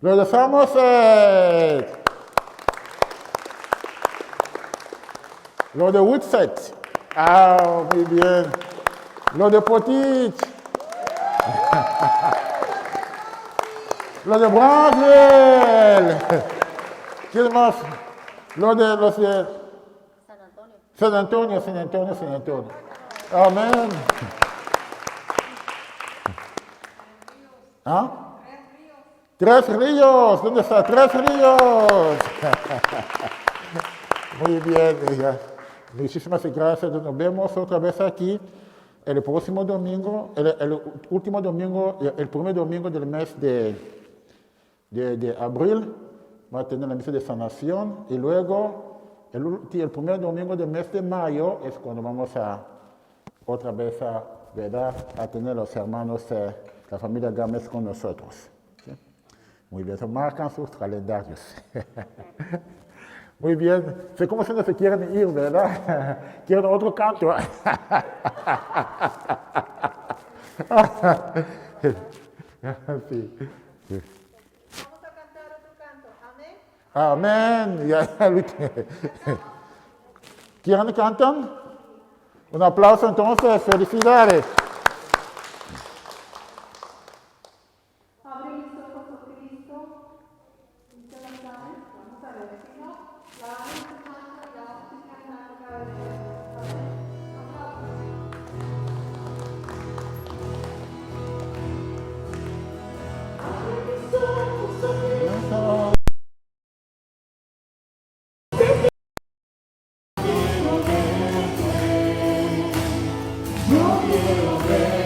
Los de Somerset. Los de Woodset. Ah, muy bien. Los de Potich. Los de Brownsville. ¿Quién más? Los de San Antonio. Amén. ¿Ah? Tres Ríos. ¿Dónde está? Tres Ríos. Muy bien, hija. Muchísimas gracias. Nos vemos otra vez aquí el próximo domingo, el último domingo, el primer domingo del mes de abril. Va a tener la misa de sanación y luego el primer domingo del mes de mayo es cuando vamos a otra vez a tener los hermanos, la familia Gámez con nosotros. ¿Sí? Muy bien, se marcan sus calendarios. Muy bien, sé cómo se quieren ir, ¿verdad? Quieren otro canto. Sí. Vamos a cantar otro canto. Amén. Amén. ¿Quieren cantar? Un aplauso entonces, felicidades. Abre mis ojos, oh Cristo. Usted lo sabe. Vamos a ver. Si no, la vamos a cantar, la vamos a cantar cada vez. Abre mis ojos, oh Cristo. sobre